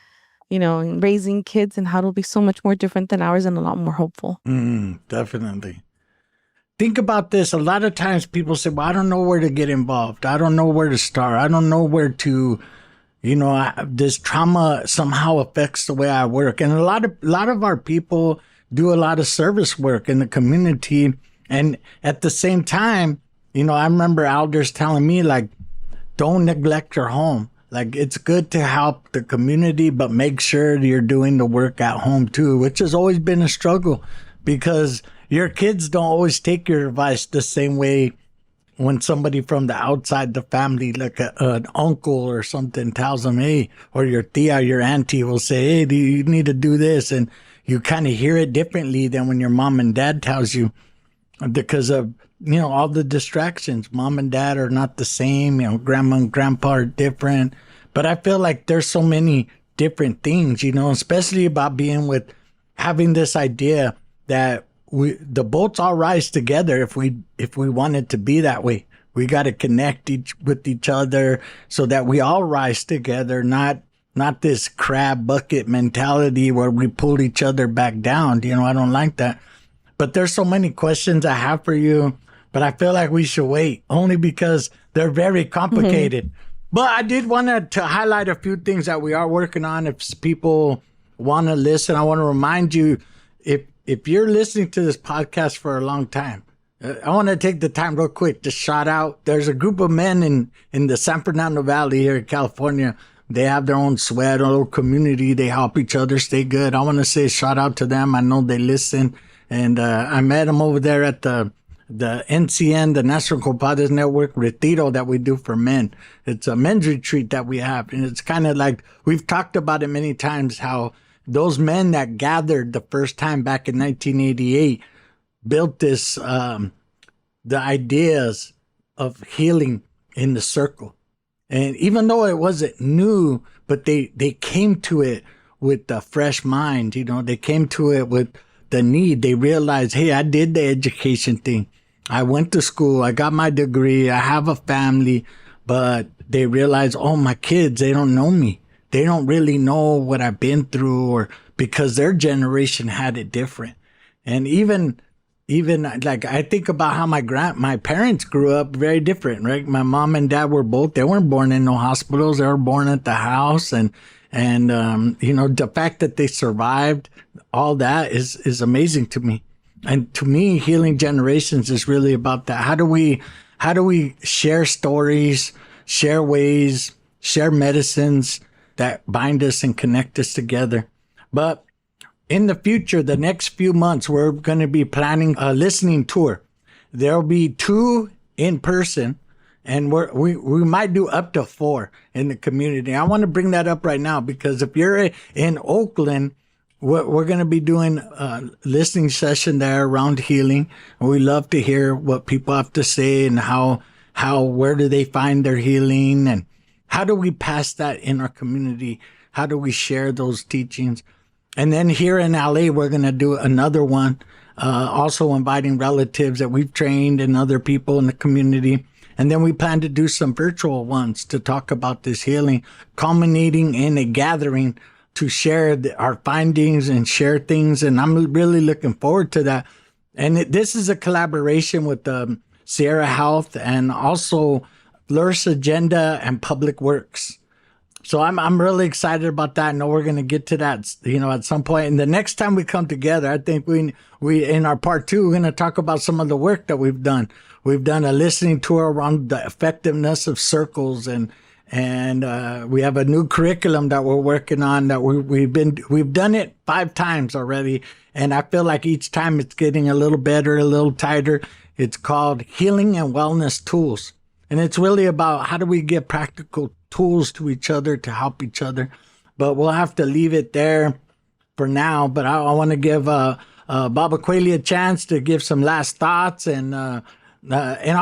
in raising kids, and how it'll be so much more different than ours and a lot more hopeful. Definitely. Think about this. A lot of times people say, well, I don't know where to get involved. I don't know where to start. I don't know where to, this trauma somehow affects the way I work. And a lot of our people do a lot of service work in the community. And at the same time, I remember elders telling me, like, don't neglect your home. Like, it's good to help the community, but make sure you're doing the work at home too, which has always been a struggle, because your kids don't always take your advice the same way. When somebody from the outside the family, like an uncle or something, tells them, hey, or your tia, your auntie will say, hey, you need to do this. And you kind of hear it differently than when your mom and dad tells you, because of, all the distractions. Mom and dad are not the same. Grandma and grandpa are different. But I feel like there's so many different things, especially about having this idea that the boats all rise together. If we want it to be that way, we got to connect with each other so that we all rise together, not this crab bucket mentality where we pull each other back down. I don't like that. But there's so many questions I have for you, but I feel like we should wait, only because they're very complicated. Mm-hmm. But I did want to highlight a few things that we are working on. If people want to listen, I want to remind you, if you're listening to this podcast for a long time, I want to take the time real quick to shout out. There's a group of men in the San Fernando Valley here in California. They have their own sweat, a little community. They help each other stay good. I want to say shout out to them. I know they listen. And I met them over there at the NCN, the National Compadres Network Retiro that we do for men. It's a men's retreat that we have. And it's kind of like, we've talked about it many times, how those men that gathered the first time back in 1988 built this, the ideas of healing in the circle. And even though it wasn't new, but they came to it with a fresh mind. They came to it with the need. They realized, hey, I did the education thing. I went to school. I got my degree. I have a family. But they realized, oh, my kids, they don't know me. They don't really know what I've been through, or because their generation had it different. And even like, I think about how my parents grew up very different, right? My mom and dad they weren't born in no hospitals. They were born at the house. And the fact that they survived, all that is amazing to me. And to me, healing generations is really about that. How do we share stories, share ways, share medicines that bind us and connect us together? But in the future, the next few months, we're going to be planning a listening tour. There'll be 2 in person, and we might do up to 4 in the community. I want to bring that up right now, because if you're in Oakland, we're going to be doing a listening session there around healing. And we love to hear what people have to say, and where do they find their healing, and how do we pass that in our community? How do we share those teachings? And then here in LA, we're going to do another one, also inviting relatives that we've trained and other people in the community. And then we plan to do some virtual ones to talk about this healing, culminating in a gathering to share our findings and share things. And I'm really looking forward to that. And this is a collaboration with Sierra Health and also Flourish Agenda and Public Works. So I'm really excited about that. I know we're going to get to that, at some point. And the next time we come together, I think we in our part 2, we're going to talk about some of the work that we've done. We've done a listening tour around the effectiveness of circles, and we have a new curriculum that we're working on that we've done it 5 times already. And I feel like each time it's getting a little better, a little tighter. It's called Healing and Wellness Tools. And it's really about how do we get practical tools to each other to help each other. But we'll have to leave it there for now. But I want to give Baba Kweli a chance to give some last thoughts. And I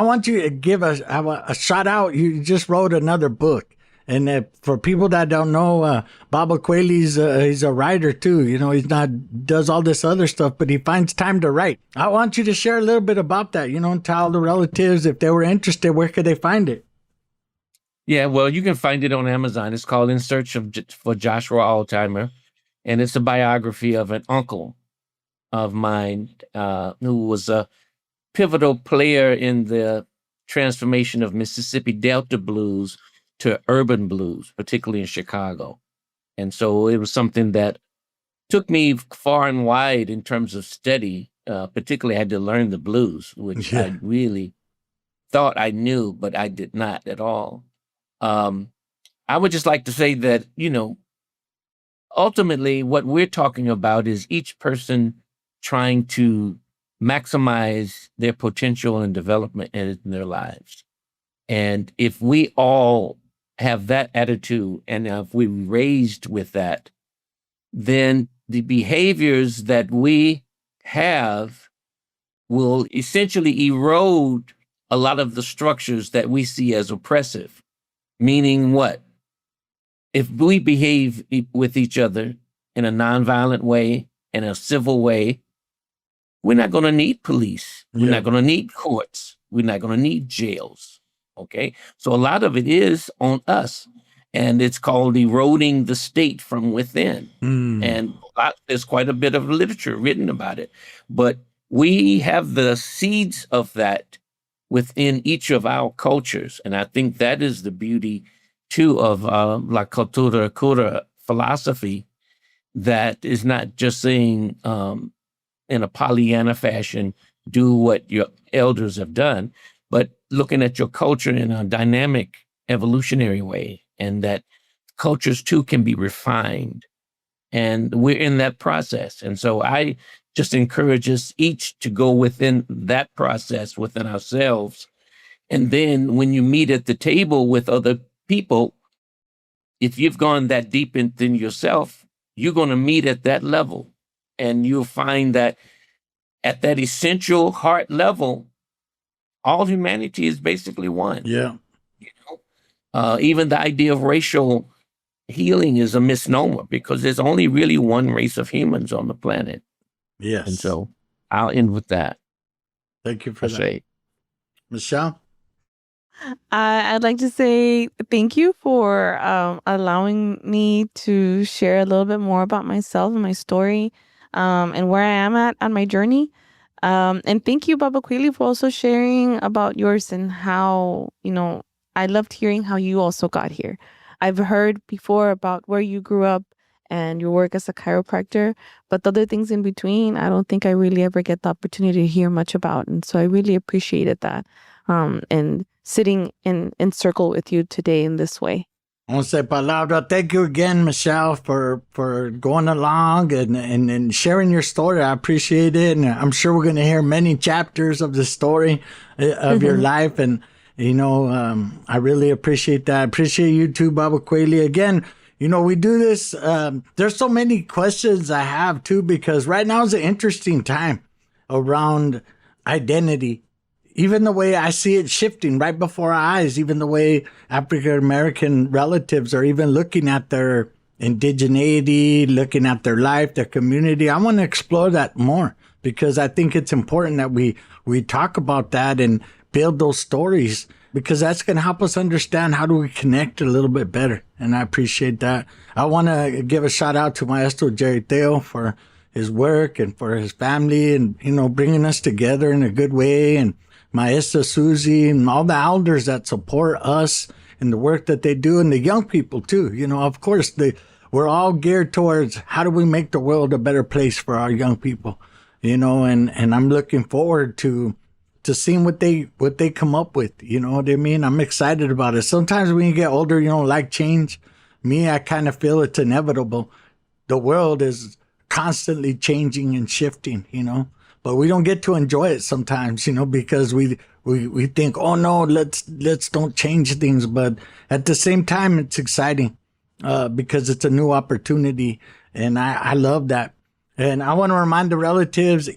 want you to give a shout out. You just wrote another book. And for people that don't know, Baba Kweli's he's a writer too. He's not does all this other stuff, but he finds time to write. I want you to share a little bit about that. And tell the relatives if they were interested, where could they find it? Yeah, well, you can find it on Amazon. It's called In Search for Joshua Altheimer, and it's a biography of an uncle of mine who was a pivotal player in the transformation of Mississippi Delta blues to urban blues, particularly in Chicago. And so it was something that took me far and wide in terms of study. Particularly, I had to learn the blues, which I really thought I knew, but I did not at all. I would just like to say that, ultimately what we're talking about is each person trying to maximize their potential and development in their lives. And if we all have that attitude, and if we're raised with that, then the behaviors that we have will essentially erode a lot of the structures that we see as oppressive. Meaning what? If we behave with each other in a nonviolent way, in a civil way, we're not going to need police. We're not going to need courts. We're not going to need jails. Okay, so a lot of it is on us, and it's called eroding the state from within. And there's quite a bit of literature written about it, but we have the seeds of that within each of our cultures, and I think that is the beauty too of La Cultura Cura philosophy, that is not just saying in a Pollyanna fashion, do what your elders have done, but looking at your culture in a dynamic, evolutionary way, and that cultures too can be refined. And we're in that process. And so I just encourage us each to go within that process within ourselves. And then when you meet at the table with other people, if you've gone that deep within yourself, you're going to meet at that level. And you'll find that at that essential heart level, all humanity is basically one. Yeah. Even the idea of racial healing is a misnomer, because there's only really one race of humans on the planet. Yes. And so I'll end with that. Thank you for that. Michelle? I'd like to say thank you for allowing me to share a little bit more about myself and my story, and where I am at on my journey. And thank you, Baba Kweli, for also sharing about yours and how, I loved hearing how you also got here. I've heard before about where you grew up and your work as a chiropractor, but the other things in between, I don't think I really ever get the opportunity to hear much about. And so I really appreciated that, and sitting in circle with you today in this way. I want to say palabra. Thank you again, Michelle, for going along and sharing your story. I appreciate it. And I'm sure we're going to hear many chapters of the story of your life. And, I really appreciate that. I appreciate you too, Baba Kweli. Again, we do this. There's so many questions I have too, because right now is an interesting time around identity. Even the way I see it shifting right before our eyes, even the way African-American relatives are even looking at their indigeneity, looking at their life, their community. I want to explore that more, because I think it's important that we talk about that and build those stories, because that's going to help us understand how do we connect a little bit better. And I appreciate that. I want to give a shout out to Maestro Jerry Teo for his work and for his family and, bringing us together in a good way. And Maestra Susie and all the elders that support us and the work that they do, and the young people too. Of course, we're all geared towards how do we make the world a better place for our young people, and I'm looking forward to seeing what they come up with. You know what I mean? I'm excited about it. Sometimes when you get older, you don't like change. Me, I kind of feel it's inevitable. The world is constantly changing and shifting, but we don't get to enjoy it sometimes, because we think, oh no, let's don't change things. But at the same time, it's exciting, because it's a new opportunity. And I love that. And I want to remind the relatives,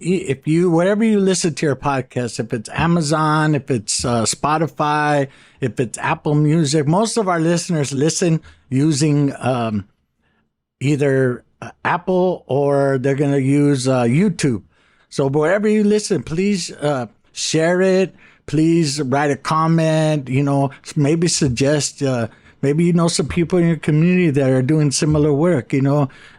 wherever you listen to your podcast, if it's Amazon, if it's Spotify, if it's Apple Music, most of our listeners listen using either Apple or they're going to use YouTube. So wherever you listen, please share it. Please write a comment, maybe suggest, maybe some people in your community that are doing similar work,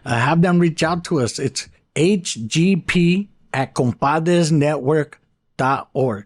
have them reach out to us. It's hgp@compadresnetwork.org.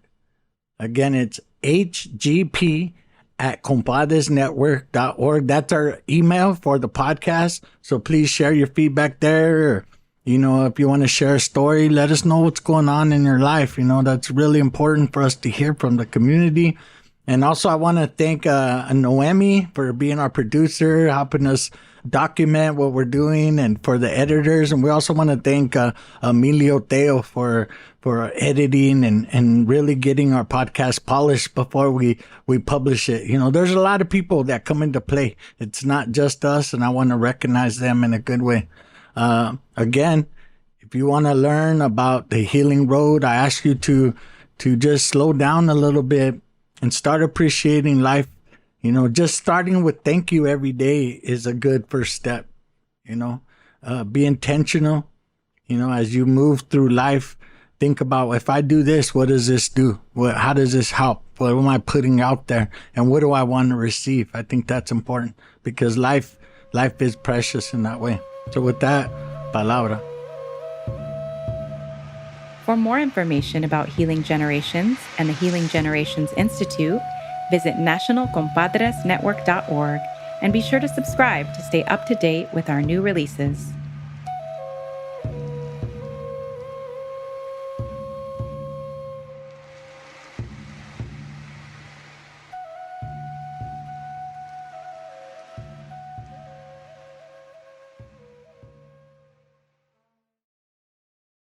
Again, it's hgp@compadresnetwork.org. That's our email for the podcast. So please share your feedback there. Or, if you want to share a story, let us know what's going on in your life. That's really important for us to hear from the community. And also, I want to thank Noemi for being our producer, helping us document what we're doing, and for the editors. And we also want to thank Emilio Teo for editing and really getting our podcast polished before we publish it. There's a lot of people that come into play. It's not just us, and I want to recognize them in a good way. Again, if you want to learn about the healing road, I ask you to just slow down a little bit and start appreciating life. Just starting with thank you every day is a good first step. Be intentional. As you move through life, think about, if I do this, what does this do? How does this help? What am I putting out there? And what do I want to receive? I think that's important, because life is precious in that way. So with that, palabra. For more information about Healing Generations and the Healing Generations Institute, visit nationalcompadresnetwork.org and be sure to subscribe to stay up to date with our new releases.